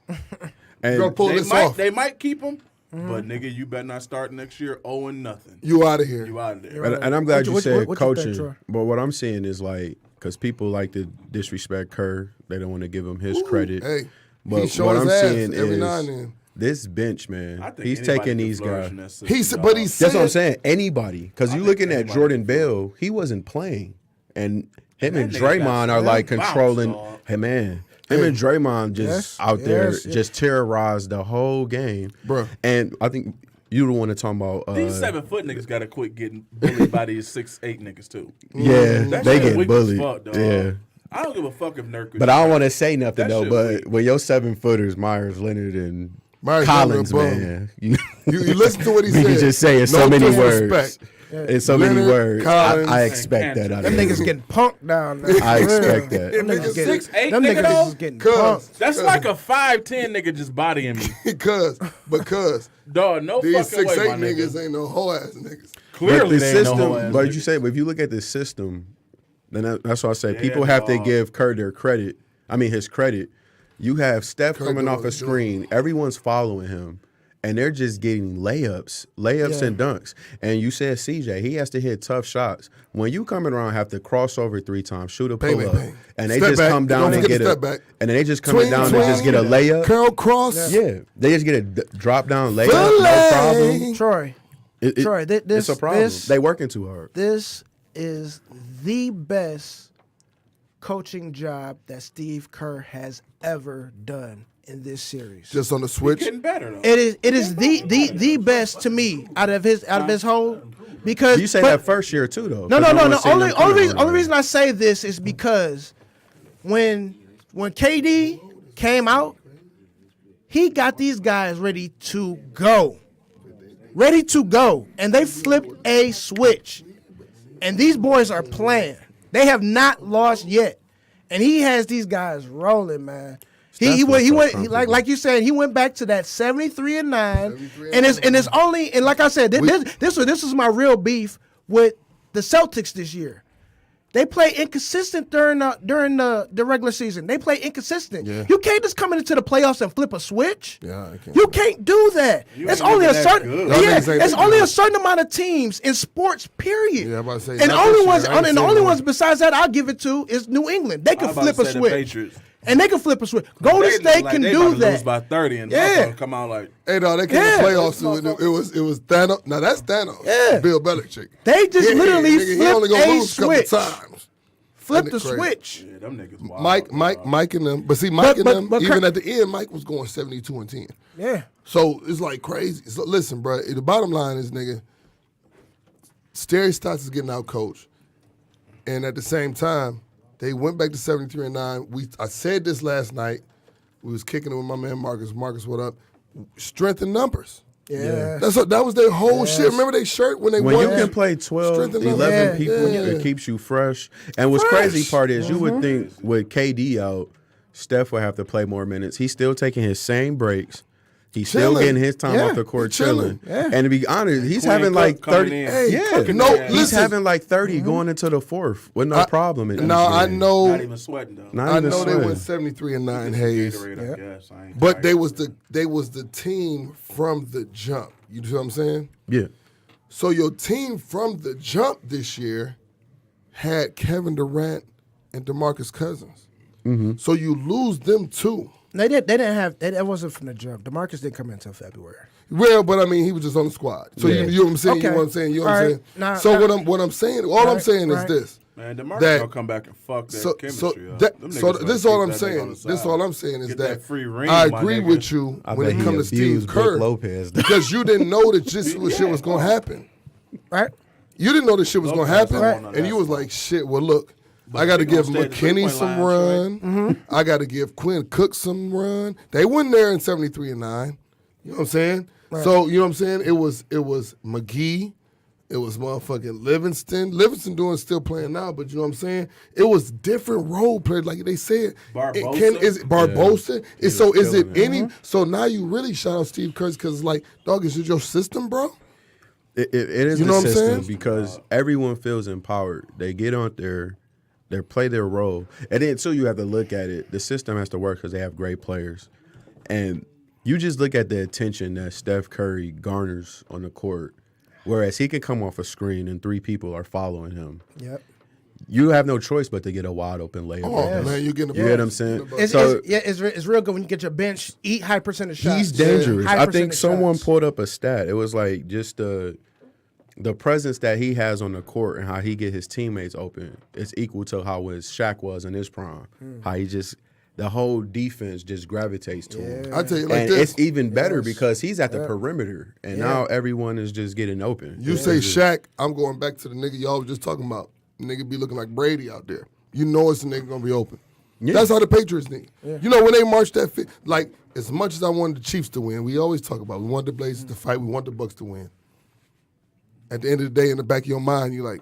And
You're gonna pull this off.
They might keep him, but nigga, you better not start next year 0-0.
You out of here.
You out of there.
and I'm glad you said
what you
coaching.
think, Troy?
But what I'm saying is like, because people like to disrespect Kerr, they don't want to give him his credit.
Hey,
but
he show
what
his
I'm
ass
saying
every
is
now and then.
this bench, man.
I think
He's
anybody
taking
can
these
flourish
guys.
in that system,
But
dog.
he said,
That's what I'm saying. Anybody, because you
think
looking at
anybody
Jordan
can flourish.
Bell, he wasn't playing, and him and
That nigga
Draymond
got
are like
bounce,
controlling.
dog.
Hey man, him and Draymond just out there
yes.
just terrorized the whole game,
Bro.
And I think you the one to talk about.
These 7-foot niggas got to quit getting bullied by these 6'8" niggas too.
Yeah,
That
they
shit
get
weak as
bullied.
fuck, dog.
Yeah.
I don't give a fuck if Nurkic.
But I don't want to say nothing
That
though.
shit
But
weak.
when your 7-footers, Myers Leonard and
Myers
Collins,
Leonard,
man, you
listen to what he
we
said.
can just say in so
No
many
disrespect.
words. In so many
Leonard,
words,
Collins,
I expect that
and
out
Them
of him.
niggas getting punked down there.
I expect that.
Them niggas getting,
6'8"
them
nigga,
niggas
though?
is getting
Cuz.
punked.
That's like a 5'10" nigga just bodying me.
Because
Dog, no
these
fucking way,
6'8"
my nigga.
niggas ain't no whole ass niggas.
Clearly,
But the
they ain't no
system,
whole ass
but
niggas.
you say, but if you look at the system, then that's why I say
Yeah,
people have to
dog.
give Kerr their credit. I mean, his credit. You have Steph
Kerr
coming
doing
off a
what he's
screen. Everyone's following him, and they're just getting layups and dunks. And you said CJ, he has to hit tough shots. When you coming around, have to cross over 3 times, shoot a pull up,
bang.
and they
Step
just
back.
come down
Don't
and
forget
get
the
a,
step back.
and then they just coming
Twing,
down and
twing.
just get a layup.
Carol Cross.
Yeah, they just get a drop down layup,
Filet.
no problem.
Troy, Troy,
It's a problem. They working too hard.
this is the best coaching job that Steve Kerr has ever done in this series.
Just on the switch.
Getting better though.
It is the best to me out of his whole because
You say
but-
that first year too, though.
No.
'cause no one's seen them coming
Only
around.
reason I say this is because when KD came out, he got these guys ready to go, and they flipped a switch, and these boys are playing. They have not lost yet, and he has these guys rolling, man. He went like you said, he went back to that 73-9, and it's only, and like I said, this was my real beef with the Celtics this year. They play inconsistent during the regular season. They play inconsistent.
Yeah.
You can't just come into the playoffs and flip a switch.
Yeah, I can't.
You can't do that. It's only a
that
certain
good.
Y'all niggas ain't
it's
that
only
good.
a certain amount of teams in sports. Period.
Yeah, I'm about to say,
and
not
only
this
ones
year. I ain't
and the
saying
only
no.
ones besides that I'll give it to is New England. They can
I'm about
flip
to
a
say the
switch.
Patriots.
And they can flip a switch. Golden State can
they
do
about to
that.
lose by 30 and
Yeah.
motherfuckers come out like
Hey, dog, they came
Yeah.
to playoffs. It was Thanos. Now that's Thanos.
Yeah.
Bill Belichick.
They just literally
nigga, he only
flipped
gonna
a
lose a couple
switch.
times.
Flip
That
the
nigga crazy.
switch.
yeah, them niggas wild.
Mike and them. But see, Mike and
but-
them,
but
even
Kirk-
at the end, Mike was going 72-10.
Yeah.
So it's like crazy. So listen, bro. The bottom line is, nigga, Terry Stotts is getting out coached, and at the same time, they went back to 73-9. I said this last night. We was kicking it with my man Marcus. Marcus, what up? Strength in numbers.
Yeah.
That was their whole shit. Remember they shirt when they
When
won?
you can play 12,
Strength in
11
numbers.
people,
Yeah.
it keeps you fresh. And what's
Fresh.
crazy part is you would think with KD out, Steph would have to play more minutes. He's still taking his same breaks. He's still
Chilling.
getting his time
Yeah.
off the court
He's chilling.
chilling. And to be honest, he's
Quinn
having
Cook
like
coming
30.
in.
Hey,
Yeah,
cooking
no,
their ass.
he's
listen.
having like 30 going into the fourth with no problem. In
Now I
this game.
know,
Not even sweating though.
Not
I
even
know they
sweating.
went 73-9 Hayes,
Gatorade, I guess. I ain't
but
tired.
they was the team from the jump. You know what I'm saying?
Yeah.
So your team from the jump this year had Kevin Durant and DeMarcus Cousins. So you lose them too.
They didn't have that wasn't from the jump. DeMarcus didn't come in until February.
Well, but I mean, he was just on the squad. So
Yeah.
you know what I'm saying?
Okay.
You know what I'm saying? You know what
All
I'm
right.
saying?
Now-
So
now-
what I'm saying, all I'm
Right,
saying
right.
is this.
Man, DeMarcus
that-
gonna come back and fuck that
So
chemistry up.
that,
Them
so
niggas gonna
this is all
keep
I'm
that nigga
saying.
on the
This is
side.
all I'm saying is
Get
that
free ring,
I
my
agree
nigga.
with you
I
when
bet
it
he
comes to Steve
abused Brook
Kerr
Lopez.
because you didn't know that this shit was gonna happen.
Right?
You didn't know this shit was gonna
Lopez
happen,
don't want none of
and
that
you was
stuff.
like, "Shit, well, look,
But
I got to
they gonna
give
stay at the
McKinney
three-point
some
line,
run. I got to give Quinn Cook some run." They went there in 73-9. You know what I'm saying? So you know what I'm saying? It was McGee, It was motherfucking Livingston. Livingston still playing now, but you know what I'm saying? It was different role players, like they said.
Barbosa.
Is it Barbosa?
Yeah.
Is it
Killing
any? So now you really shout out Steve Kerr because, like, dog, is it your system, bro?
It is
You know
the
what I'm
system
saying?
because everyone feels empowered. They get on there, they play their role, and then too you have to look at it. The system has to work because they have great players, and you just look at the attention that Steph Curry garners on the court. Whereas he can come off a screen and 3 people are following him.
Yep.
You have no choice but to get a wide open layup.
Oh, man, you're getting the
You get what I'm saying?
It's real good when you get your bench, eat high percentage shots.
He's dangerous.
High
I think
percentage
someone
shots.
pulled up a stat. It was like just the presence that he has on the court and how he get his teammates open. It's equal to how Shaq was in his prime. How he just the whole defense just gravitates to him.
I tell you like
And
this.
it's even better because he's at the perimeter, and now everyone is just getting open.
You say Shaq, I'm going back to the nigga y'all was just talking about. Nigga be looking like Brady out there. You know it's the nigga gonna be open.
Yeah.
That's how the Patriots need. Yeah. You know when they march that fit, like as much as I wanted the Chiefs to win, we always talk about we want the Blazers to fight, we want the Bucks to win. At the end of the day, in the back of your mind, you're like,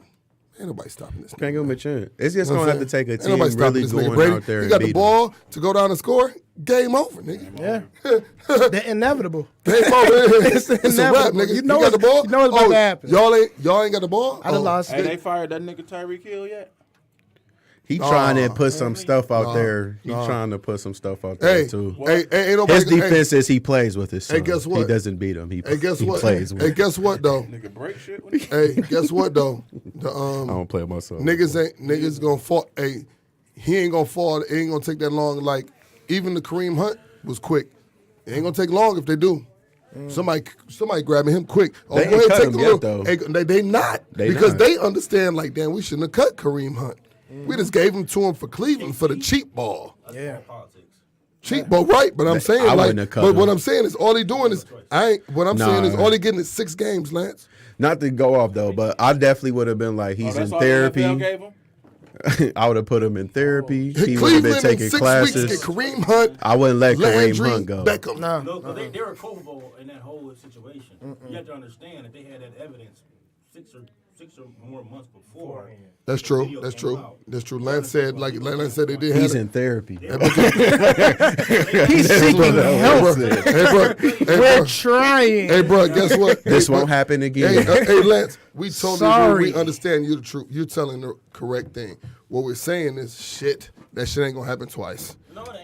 ain't nobody stopping this.
Can't give him a chance. It's just
You know
gonna
what
have to
I'm
take a
saying?
team
Ain't nobody
really
stopping this nigga.
going
Brady,
out there
he
and
got the
beating
ball to go down and score. Game over, nigga.
Yeah. They're inevitable.
Game over. It's a wrap,
inevitable.
nigga.
You know
got the ball.
you know it's about to happen.
Y'all ain't got the ball.
I done lost.
Hey, they fired that nigga Tyreek Hill yet?
He trying to put some stuff out there. He trying to put some stuff out there
Hey,
too.
ain't nobody.
His defense is he plays with his son.
Hey, guess what?
He doesn't beat him. He
guess
he
what?
plays with
Hey,
him.
guess what though?
Nigga break shit with him.
Hey, guess what though? The
I don't play with my son.
niggas gonna fall. Hey, he ain't gonna fall. It ain't gonna take that long. Like even the Kareem Hunt was quick. It ain't gonna take long if they do. Somebody grabbing him quick. Oh,
They
go
ain't
ahead,
cut
take
him
the
yet,
little.
though.
Hey, they not
They
because
not.
they understand. Like, damn, we shouldn't have cut Kareem Hunt. We just gave him to him for Cleveland for the cheap ball.
Yeah.
Cheap ball, right? But I'm saying
I
like,
wouldn't have cut
but
him.
what I'm saying is all he doing is What I'm saying is
Nah.
all he getting is 6 games, Lance.
Not to go off though, but I definitely would have been like he's in
That's all
therapy.
the NFL gave him?
I would have put him in therapy. He would have
Cleveland
been
in
taking
6 weeks
classes.
get Kareem Hunt.
I wouldn't let Kareem
Landry,
Hunt go.
Beckham.
No.
No, because they were culpable in that whole situation. You have to understand that they had that evidence six or more months before.
That's true. That's true. That's true. Lance said they did have
He's
it.
in therapy.
He's seeking help.
Hey, bro.
We're trying.
Hey, bro. Guess what?
This
Hey,
won't
bro.
happen
Hey,
again.
hey, Lance. We totally
Sorry.
agree. We understand you the truth. You're telling the correct thing. What we're saying is shit. That shit ain't gonna happen twice.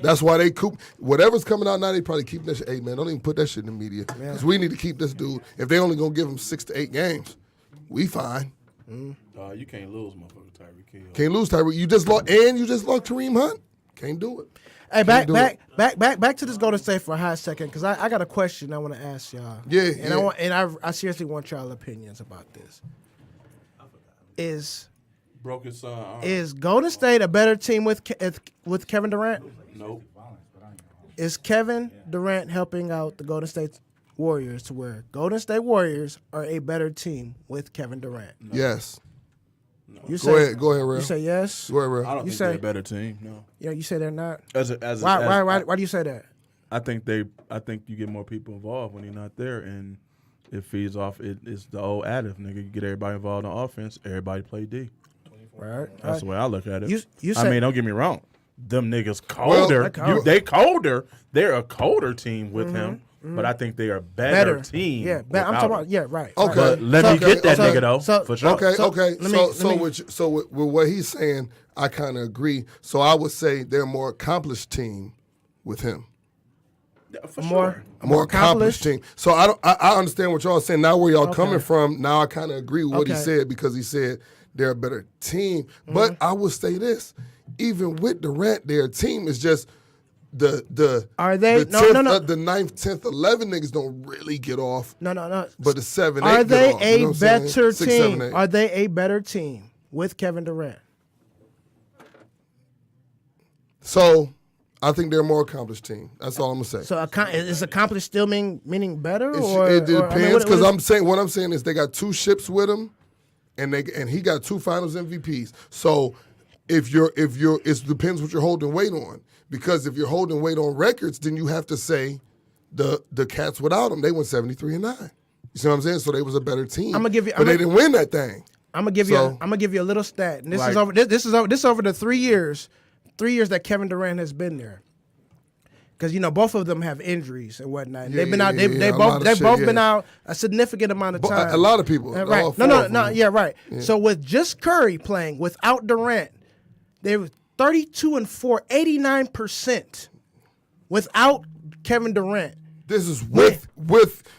That's why they coop. Whatever's coming out now, they probably keep that shit. Hey, man, don't even put that shit in the media. Because we need to keep this dude. If they only gonna give him 6 to 8 games, we fine.
You can't lose, motherfucker, Tyreek Hill.
Can't lose Tyreek. You just lost Kareem Hunt. Can't do it.
Hey,
Can't do it.
back to this Golden State for a hot second, because I got a question I want to ask y'all.
Yeah,
and
yeah.
I seriously want y'all opinions about this.
Broke his son.
Is Golden State a better team with Kevin Durant?
Nope.
Is Kevin Durant helping out the Golden State Warriors to where Golden State Warriors are a better team with Kevin Durant?
Yes.
You
Go ahead, Real.
You say yes.
Go ahead, Real.
I don't
You
think
say-
they're a better team. No.
Yeah, you say they're not.
Why
Why do you say that?
I think you get more people involved when you're not there, and it feeds off. It's the old adage, nigga. You get everybody involved in offense, everybody play D.
Right.
That's the way I look at it.
You
I
say-
mean, don't get me wrong. Them niggas colder.
cold.
They colder. They're a colder team with him, but I think they are a better team.
Yeah, I'm talking about right.
Okay.
But let me get that nigga though, for sure.
Okay.
let me-
With what he's saying, I kind of agree. So I would say they're a more accomplished team with him.
Yeah, for
More-
sure.
A more accomplished team. So I understand what y'all saying. Now where y'all coming from, now I kind of agree with what he
Okay.
said because he said they're a better team. But I would say this, even with Durant, their team is just the
Are they-
the
no,
10th,
no, no.
the 9th, 10th, 11 niggas don't really get off.
No.
But the 7, 8
Are
get
they
off, you
a
know what I'm saying?
better
6, 7,
team?
8.
Are they a better team with Kevin Durant?
So I think they're a more accomplished team. That's all I'm gonna say.
So is accomplished still meaning better,
It
or
depends
or, I mean,
because
what
what I'm saying is they got 2 ships with him, and he got 2 Finals MVPs. So it depends what you're holding weight on. Because if you're holding weight on records, then you have to say the Cats without him, they went 73-9. You see what I'm saying? So they was a better team.
I'ma give you-
but they didn't win that thing.
I'm gonna give you a little stat. And this is over. This is over the 3 years. 3 years that Kevin Durant has been there. Because both of them have injuries and whatnot. And they've been out. They've both been out a significant amount of time.
A lot of people.
Right. No. Yeah. Right. Yeah. So with just Curry playing without Durant, they were 32-4, 89% without Kevin Durant.
This is with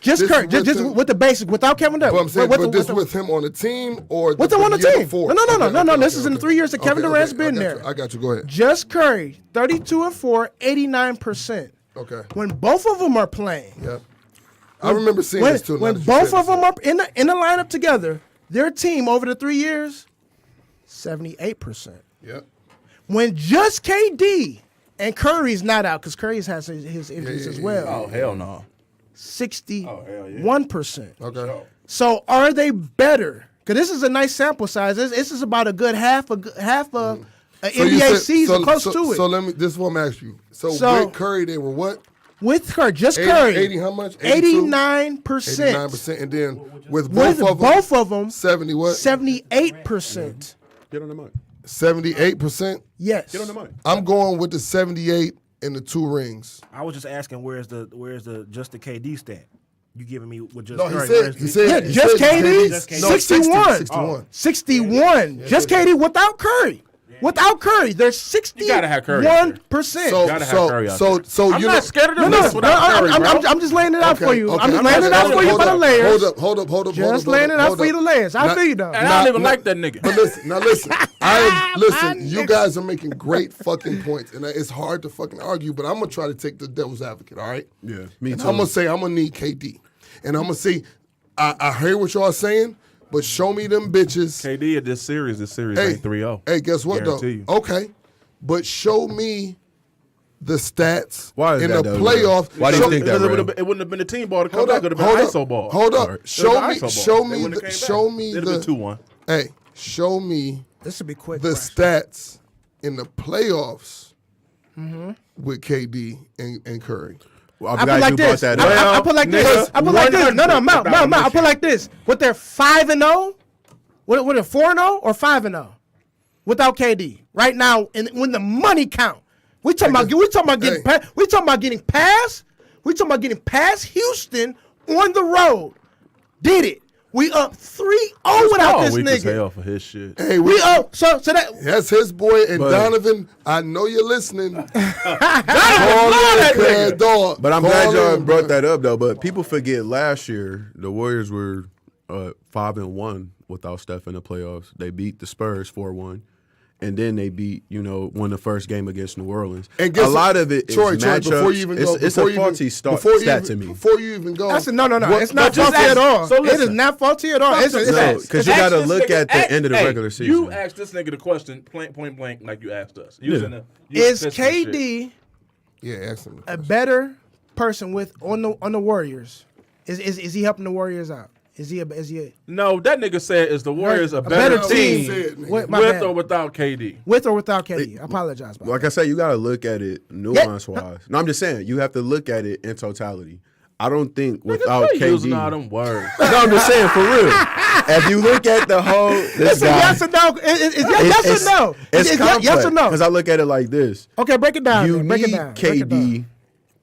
just Curry, just with the basic, without Kevin Durant.
But I'm saying, with him on the team or
with him on the team.
Before?
No. This is in the 3 years that Kevin Durant's been there.
I got you. Go ahead.
Just Curry, 32-4, 89%.
Okay.
When both of them are playing.
Yep. I remember seeing this too.
When both of them are in the lineup together, their team over the 3 years, 78%.
Yep.
When just KD and Curry's not out, because Curry's has his injuries as well.
Oh, hell no.
61%.
Okay.
So are they better? Because this is a nice sample size. This is about a good half of an NBA season, close to it.
So this is what I'm asking you. So with Curry, they were what?
With Curry, just Curry.
80 how much?
89%.
89%. And then with both of them, 70 what?
78%.
Get on the mic.
78%?
Yes.
Get on the mic.
I'm going with the 78 and the 2 rings.
I was just asking where's the just the KD stat? You giving me with just
No,
Curry?
he said
just KD?
Just KD.
61. 61. Just KD without Curry. Without Curry, there's 61%.
You gotta have Curry out there.
So
I'm not scared of them.
I'm just laying it out for you. I'm just laying it out for you for the layers.
Hold up.
Just laying it out for you the layers. I feel you though.
And I don't even like that nigga.
But listen. You guys are making great fucking points, and it's hard to fucking argue. But I'm gonna try to take the devil's advocate. All right?
Yeah, me too.
I'm gonna say I'm gonna need KD, and I'm gonna say I hear what y'all saying. But show me them bitches.
KD at this series ain't 3-0.
Hey, guess what
Guarantee
though? Okay, but show me the stats in the
though,
playoffs.
Why do you think that?
It wouldn't have been a team ball to come back. It would have been ISO ball.
Hold up.
Right.
Show me
It'd have been 2-1.
Hey, show me
This will be quick.
the stats in the playoffs with KD and Curry.
Well,
I put like this. I put like this. I put like this. No, Mount. I put like this. What they're 5-0? What are 4-0 or 5-0? Without KD. Right now, when the money count. We talking about getting past Houston on the road. Did it. We up 3-0 without this
weak as
nigga.
hell for his shit.
Hey,
We up so
that's his boy and Donovan. I know you're listening.
But I'm glad y'all brought that up though. But people forget last year the Warriors were 5-1 without Steph in the playoffs. They beat the Spurs 4-1. And then they beat, won the first game against New Orleans.
And
a lot of it is matchups.
Before you even go,
it's a faulty stat to me.
Before you even go,
no. It's not faulty at all. It is not faulty at all.
Because you got to look at the end of the regular season.
You asked this nigga the question point blank like you asked us.
Is KD a better person on the Warriors? Is he helping the Warriors out? Is he?
No, that nigga said is the Warriors a better team with or without KD?
With or without KD? I apologize.
Like I said, you got to look at it nuance-wise. No, I'm just saying, you have to look at it in totality. I don't think without KD.
Using all them words.
No, I'm just saying, for real. If you look at the whole,
it's a yes or no. It's yes or no.
It's complex,
yes or no.
Because I look at it like this.
Okay, break it down.
You
break
need
it down.
KD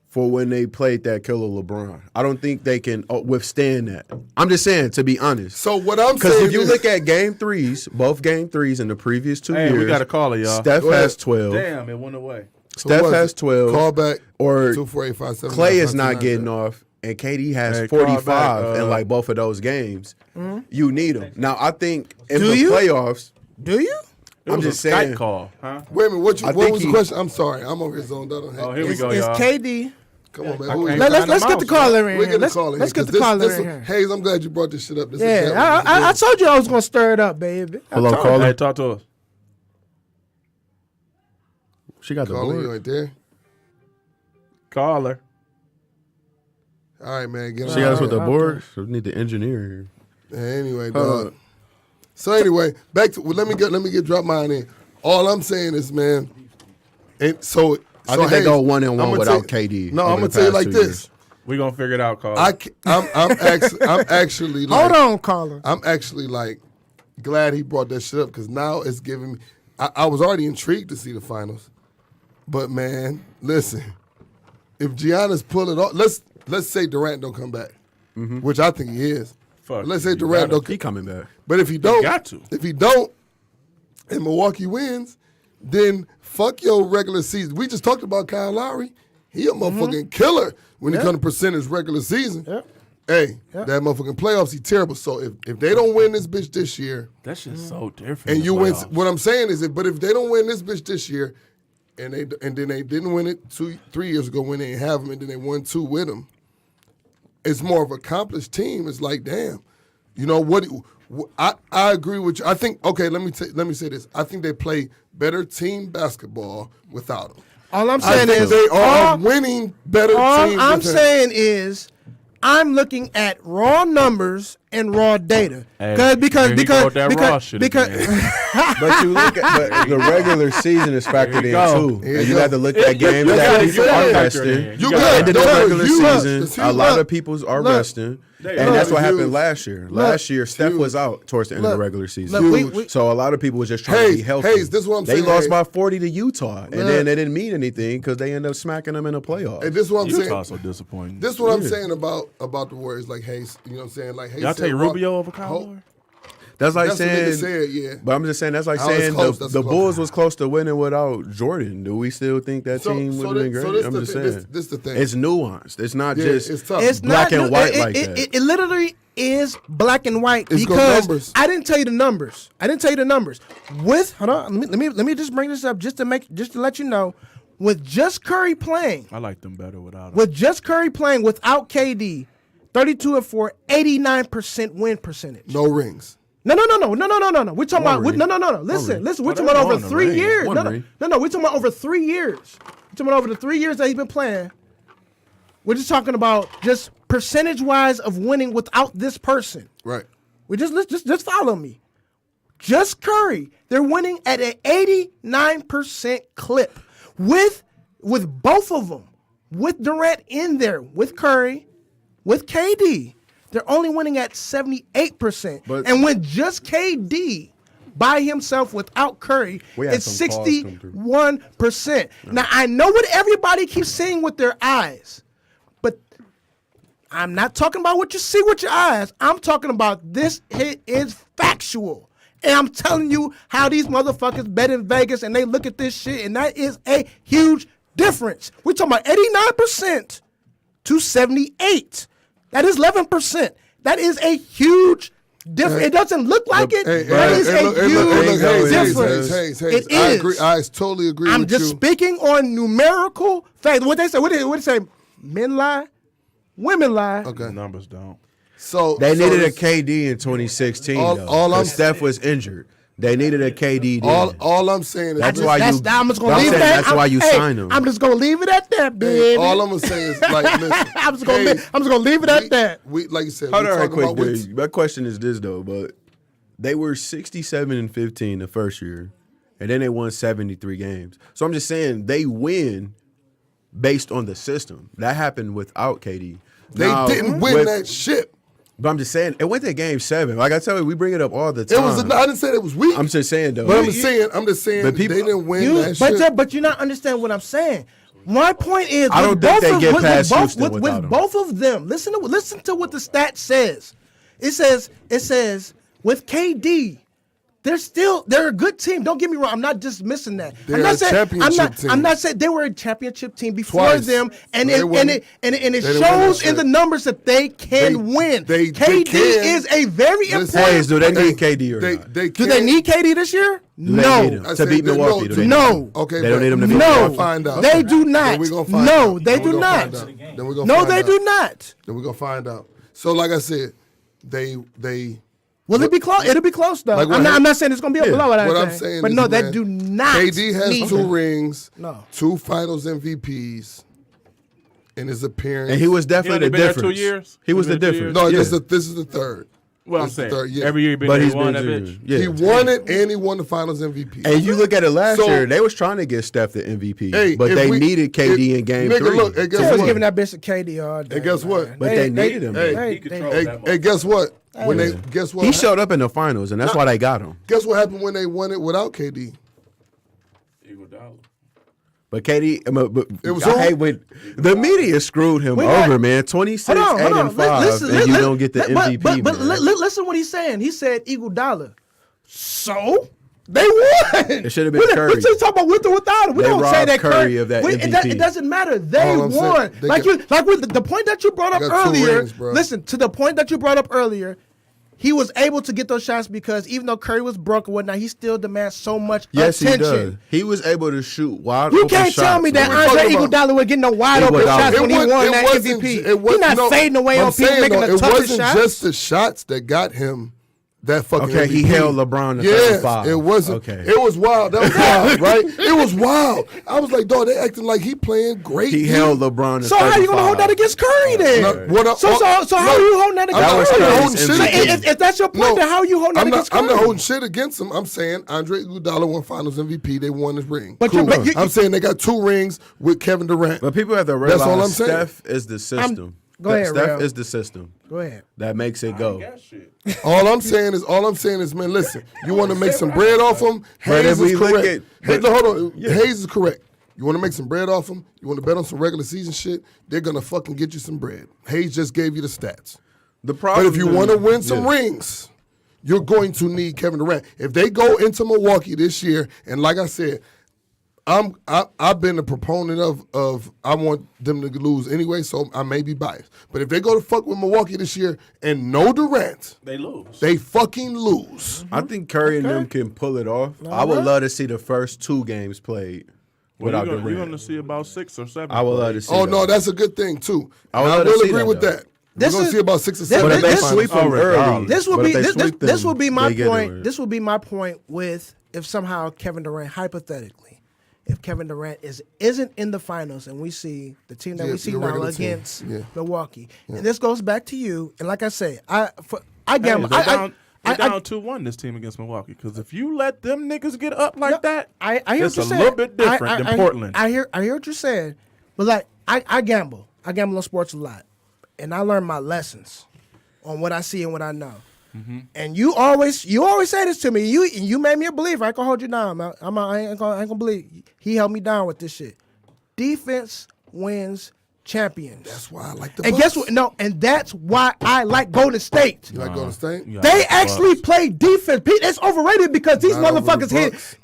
for when they played that killer LeBron. I don't think they can withstand that. I'm just saying, to be honest.
So what I'm saying
because if you look at game threes, both game threes in the previous 2 years,
we got a caller, y'all.
Steph has 12.
Damn, it went away.
Steph has 12.
Call back.
Or
248-57.
Clay is not getting off, and KD has 45 in like both of those games. You need them. Now, I think in the playoffs.
Do you?
I'm just saying. Skype call, huh?
Wait a minute. What was the question? I'm sorry. I'm over here zoned out on
Oh, here we go, y'all.
Is KD?
Come on, man.
Let's get the caller in here.
Let's
get the caller in here.
Hayes, I'm glad you brought this shit up.
I told you I was gonna stir it up, baby.
Hello, caller.
Hey, talk to us.
She got the
caller
board
right there.
Caller.
All right, man. Get on.
She got us with the board. So we need the engineer here.
Anyway, dog. So anyway, back to let me get drop mine in. All I'm saying is, man. I
think they go 1-1 without KD.
No, I'm gonna tell you like this.
We gonna figure it out, Carl.
I'm actually like,
Hold on, caller.
I'm actually like glad he brought that shit up because now it's giving me. I was already intrigued to see the finals, but man, listen, if Giannis pull it off, let's say Durant don't come back, which I think he is.
Fuck.
Let's say Durant don't.
He coming back.
But if he don't,
got to.
If he don't, and Milwaukee wins, then fuck your regular season. We just talked about Kyle Lowry. He a motherfucking killer when it comes to percentage regular season.
Yep.
Hey, that motherfucking playoffs, he terrible. So if they don't win this bitch this year,
That shit's so different.
and
in
you
the
win,
playoffs.
what I'm saying is, but if they don't win this bitch this year, and then they didn't win it 3 years ago when they didn't have him, and then they won 2 with him, it's more of an accomplished team. It's like, damn, you know what? I agree with you. I think let me say this. I think they play better team basketball without him.
All I'm
I
saying
think
is
they are winning better
all
teams.
I'm
with him.
saying is I'm looking at raw numbers and raw data.
Hey,
Because
here he go with that raw shit again.
But you look at but the regular season is factored
you go.
in too.
Here
And
you
you
go.
have to look at games
You
that
gotta-
people
you gotta
are
factor it
resting.
in.
You
gotta-
got
And in the
no,
regular
you-
season,
look,
a lot
look,
of people are
look.
resting.
They
And
are.
that's what
Huge.
happened last year. Last year, Steph was out towards the end of the
Look.
regular season.
Look, we-
So a lot of people was just trying to be healthy.
Hayes, this is what I'm
they
saying,
lost
Hayes.
by 40 to Utah, and
Look.
then it didn't mean anything because they ended up smacking them in the playoffs.
And this is what I'm
Utah's
saying.
so disappointing.
This is what I'm saying about the Warriors. Like Hayes, you know what I'm saying? Like Hayes
Y'all
said,
take
Ro-
Rubio over Kyle
Ho-
Lowry?
That's like
That's what niggas
saying,
said, yeah.
but I'm just saying that's like
Oh, it's
saying
close,
the
that's
the
close.
Bulls was close to winning without Jordan. Do we still think that team would have been great?
this
I'm
the
just
thing,
saying.
this the thing.
It's nuanced. It's not
Yeah,
just
it's tough.
It's
black
not
and white
it,
like
it,
that.
It literally is black and white
It's got
because
numbers.
I didn't tell you the numbers. With hold on, let me just bring this up just to let you know. With just Curry playing,
I like them better without him.
with just Curry playing without KD, 32-4, 89% win percentage.
No rings.
No. We're talking about
ring.
no. Listen. We're
Oh,
talking
they
about over
won a
3
ring.
years.
One
No.
ring.
We're talking about over 3 years. We're talking about over the 3 years that he's been playing. We're just talking about just percentage wise of winning without this person.
Right.
We just follow me. Just Curry, they're winning at an 89% clip with both of them, with Durant in there, with Curry, with KD. They're only winning at 78%.
But-
And when just KD by himself without Curry,
We had
it's
some calls come through.
61%. Now, I know what everybody keeps seeing with their eyes, but I'm not talking about what you see with your eyes. I'm talking about this is factual. And I'm telling you how these motherfuckers bet in Vegas and they look at this shit, and that is a huge difference. We're talking about 89% to 78%. That is 11%. That is a huge difference. It doesn't look like it. That is a huge difference.
Hayes.
It
I
is.
agree. I totally agree
I'm
with
just
you.
speaking on numerical facts. What they say? Men lie, women lie.
Okay.
The numbers don't.
So
They
so
needed a
this-
KD in 2016
All-
though.
all I'm-
'cause Steph was injured. They needed a KD then.
all I'm saying is
That's
this.
why you.
I'm just gonna
I'm
leave
saying
that.
That's why you signed him.
I'm just gonna leave it at that,
Hey,
baby.
all I'm gonna say is like, listen.
I'm just gonna
Hayes,
leave it at that.
We like you said.
Hold
we
on, right
talking about
quick,
what's-
dude. My question is this though, but they were 67-15 the first year, and then they won 73 games. So I'm just saying they win based on the system. That happened without KD.
They
Now,
didn't win
with-
that shit.
But I'm just saying it went to game 7. Like I tell you, we bring it up all the time.
It was. I didn't say it was weak.
I'm just saying though.
But I'm just saying.
but people-
they didn't win that shit.
But you're not understanding what I'm saying. My point is,
I don't
with
think
both
they
of-
get
with
past
both,
Houston
with
without him.
both of them. Listen to what the stat says. It says with KD, they're a good team. Don't get me wrong. I'm not dismissing that.
They're
I'm not
a
saying
championship team.
I'm not saying they were a championship team before
Twice.
them, and
They
it
wouldn't-
it
they didn't win
shows
that
in the
shit.
numbers that they can
They-
win.
they
KD
can.
is a very
Listen,
important.
Hayes, do they need KD or not?
Do they
can.
need KD this year?
Do they
No.
need him
I
to
said
beat
they-
Milwaukee? Do they
no.
need him?
Okay,
They don't
but-
need him to beat
We're
No,
gonna find out.
they do
Then
not.
we gonna find
No,
out.
they
Then we
do
gonna
not.
find out. Then we gonna
No,
find
they
out.
do not.
Then we're gonna find out. So like I said, they
Will it be close? It'll be close though.
Like what
I'm not saying it's gonna be a
Yeah.
blowout.
what I'm saying
but
is,
no, they
man,
do not.
KD has
need
2
them.
rings,
No.
2 Finals MVPs in his appearance.
And he was definitely
only
the
been there
difference.
2 years?
He was
He
the
been there 2
difference.
No,
Yeah.
this is the third.
Well, I'm
This is the
saying
third year.
every year he been
But
there,
he's
he won
been
that
junior.
bitch.
Yeah.
He won it and he won the Finals MVP.
And you look at it last
So-
year, they was trying to get Steph the MVP,
Hey,
but
if
they
we-
needed KD
if-
in Game
nigga,
3.
look, hey, guess
They was
what?
giving that bitch to KD all day.
And guess what?
man.
But they needed him.
Hey,
He controlled
Hey,
that
hey, guess what? When
Hey.
they guess what?
He showed up in the finals, and that's why they got him.
Guess what happened when they won it without KD?
Iguodala.
But KD,
It was
I
on-
hate when the media screwed him
We
over,
got-
man. 26,
Hold on,
8
hold on.
and 5, and you don't get the MVP.
But
man.
listen what he's saying. He said Iguodala. So they won.
It should have been
We
Curry.
just talking about with or without him. We
They
don't say
robbed
that
Curry of that MVP.
It doesn't matter. They
All I'm saying,
won.
they
Like
got-
with the point that you brought up
They got two
earlier.
rings, bro.
Listen to the point that you brought up earlier. He was able to get those shots because even though Curry was broke and whatnot, he still demands so much
Yes, he
attention.
does. He was able to shoot wide
You
open
can't tell
shots,
me that
man.
What we
Andre
talking about?
Iguodala would get no wide open
Iguodala.
shots when he won that
wasn't-
MVP.
it was-
He's not
no,
fading away
I'm
on people
saying,
making
though,
the
it
toughest
wasn't
shots.
just the shots that got him that fucking
Okay,
MVP.
he held LeBron to
Yes,
35.
it wasn't.
Okay.
It was wild. That was wild, right? It was wild. I was like, dog, they acting like he playing great.
He
D.
held LeBron to
So
35.
how you gonna hold that against Curry then?
No, what I-
so how are you holding that
I'm
against
not
Curry?
holding shit
So
against
if that's your point,
No,
then how are you holding that
I'm
against
not,
Curry?
I'm not holding shit against him. I'm saying Andre Iguodala won Finals MVP. They won his ring.
But
Cool.
you-
I'm saying they got 2 rings with Kevin Durant.
But people have to
That's
realize
all I'm saying.
Steph is the system.
Go ahead,
Steph
Ralph.
is the system
Go ahead.
that makes it go.
Got shit.
All I'm saying is, man, listen. You want to make some bread off him?
But
Hayes
if we
is
look
correct.
at-
Hey, no, hold on. Hayes is correct. You want to make some bread off him? You want to bet on some regular season shit? They're gonna fucking get you some bread. Hayes just gave you the stats.
The problem
But if you
is-
want to win some
yeah.
rings, you're going to need Kevin Durant. If they go into Milwaukee this year, and like I said, I've been a proponent of I want them to lose anyway, so I may be biased. But if they go to fuck with Milwaukee this year and no Durant,
They lose.
they fucking lose.
I think Curry and them can pull it off. I would love to see the first 2 games played without
You're
Durant.
going to see about 6 or 7.
I would love to see.
Oh
that.
no, that's a good thing too.
I would
And I
love to
will
see
agree
that,
with
though.
that.
This
We're gonna
is-
see about 6 or
this-
7.
But if they
this-
sweep them
Oh,
early,
regardless.
This would
but
be
if they
this
sweep
this
them,
would be my
they get
point.
it.
This would be my point with if somehow Kevin Durant, hypothetically, if Kevin Durant isn't in the finals and we see the team that
Yeah,
we see
your
now
regular team.
against
Yeah.
Milwaukee, and this goes back to you. And like I say, I
Hey,
gamble.
they're down,
I
down 2-1 this team against Milwaukee. Because if you let them niggas get up like that,
I hear
it's
what
a
you're
little
saying.
bit different than Portland.
I hear what you're saying, but like I gamble. I gamble on sports a lot, and I learn my lessons on what I see and what I know. And you always say this to me. You made me a believer. I ain't gonna hold you down, man. I ain't gonna believe. He held me down with this shit. Defense wins champions.
That's why I like the
And
Bucks.
guess what? No, and that's why I like Golden State.
You like Golden State?
Yeah.
They actually play defense. Pete, it's overrated because these
Not over the
motherfuckers hit.
Bucks.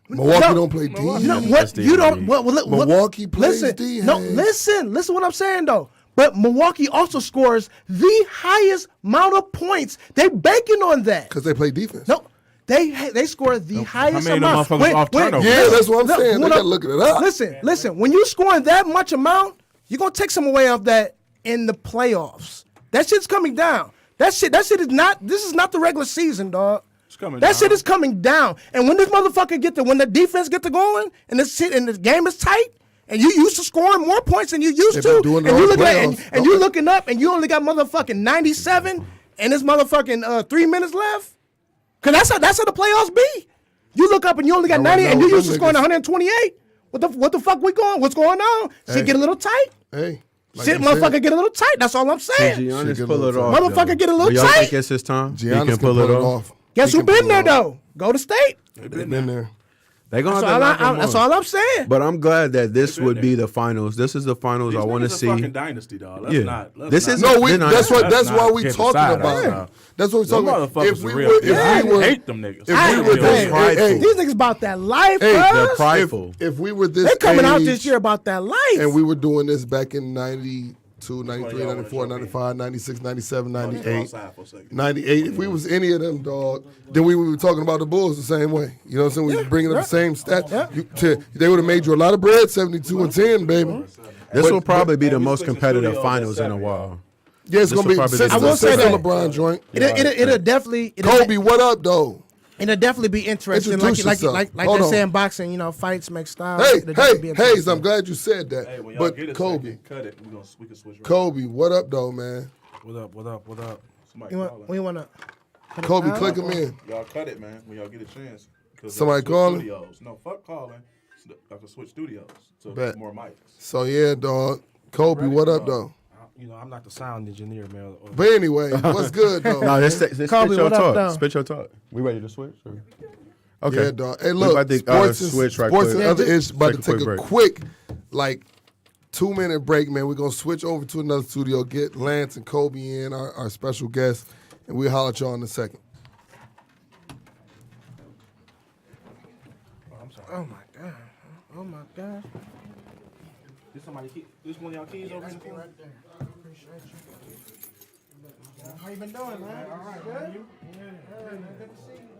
Milwaukee
No.
don't play D.
No,
That's
what
the
you don't.
elite.
What,
Milwaukee plays
listen,
D,
No,
Hayes.
listen what I'm saying though. But Milwaukee also scores the highest amount of points. They banking on that.
Because they play defense.
No, they score the highest
many of them
amount.
motherfuckers off turnovers?
Yeah, that's what I'm
No,
saying. They
what
got to
I'm-
look it up.
Listen. When you scoring that much amount, you're gonna take some away of that in the playoffs. That shit's coming down. That shit is not. This is not the regular season, dog.
It's coming
That
down.
shit is coming down. And when this motherfucker when the defense get to going, and this shit and the game is tight, and you used to scoring more points than you used
They've
to,
been doing it
and
all
you look at
playoffs.
and you looking up, and you only got motherfucking 97, and this motherfucking 3 minutes left. Cause that's how the playoffs be. You look up and you only got
Now I
90, and
know
you used to
them
scoring
niggas-
128. What the fuck we going? What's going on? Shit
Hey.
get a little tight.
Hey. like
Shit,
you said,
motherfucker get a little tight. That's all I'm saying.
Giannis
Shit get a
pull it
little
off.
tight.
Motherfucker
though.
get a little
Do y'all
tight.
think it's his time?
Giannis
he can pull it off.
Guess
He
who
can
been
pull
there
it off.
though? Go to State.
They've been there.
They gonna
That's
have to knock him
that's
off.
all I'm saying.
But I'm glad that this
been
would
there.
be the finals. This is the finals
These
I want to
niggas a
see.
fucking dynasty, dog. Let's
Yeah.
not. Let's
This
not.
is-
No,
They're not-
that's
let's
why
not
we
get
talking
beside
about
ourselves.
it. That's what we
Them
talking about.
motherfuckers
If we
is
were,
real.
if we were,
hate them niggas.
if we were
They're
this,
prideful.
These niggas about that life,
Hey,
bruh.
They're prideful.
if we were this
They're coming out
age,
this year about that life.
and we were doing this back in 92, 93,
y'all wanna
94,
show me.
95, 96, 97,
Come
98.
outside for a second.
98. If we was any of them, dog, then we would be talking about the Bulls the same way. You know what I'm saying? We were bringing up the same stats. They would have made you a lot of bread, 72 and 10, baby.
This
But-
will probably be the
we
most
switching
competitive
studios
finals
at
in a
7,
while.
Yeah, it's
This
going to
will
be
probably be
since
the
I will
the
say that.
LeBron joint.
It'll definitely
Kobe, what up, though?
It'll definitely be interesting.
Introduce
Like
yourself.
they
Hold
say
on.
in boxing, fights make styles.
Hey,
It'll definitely be
hey,
interesting.
Hayes, I'm glad you said that.
Hey, when y'all
But
get a
Kobe,
second, cut it. We can switch right.
Kobe, what up, though, man?
What up?
Some Somebody
You
calling.
want? We want to.
Kobe, click him in.
Y'all cut it, man, when y'all get a chance. 'Cause
Somebody
y'all switch
calling?
Studios. No, fuck calling. I can switch studios to
Bet.
more mics.
So yeah, dog. Kobe, what up, though?
You know, I'm not the sound engineer, man.
But anyway, what's good, though?
No,
man?
this
Kobe,
spit your
what up,
talk.
though?
Spit your talk. We ready to switch? Or? Okay.
Yeah, dog. Hey,
We
look,
about to,
sports, is,
switch right
sports
quick.
and other
Yeah,
issues. About to
take a
take a
quick
quick, like, 2-minute break, man. We're going to switch over to another studio, get Lance and Kobe in, our special guests, and we'll holler at y'all in a second.
Oh my god. Oh my god.
This one of y'all keys over in the corner?
Right there. Appreciate you. How you been doing, man? All right, good. Yeah, good to see you.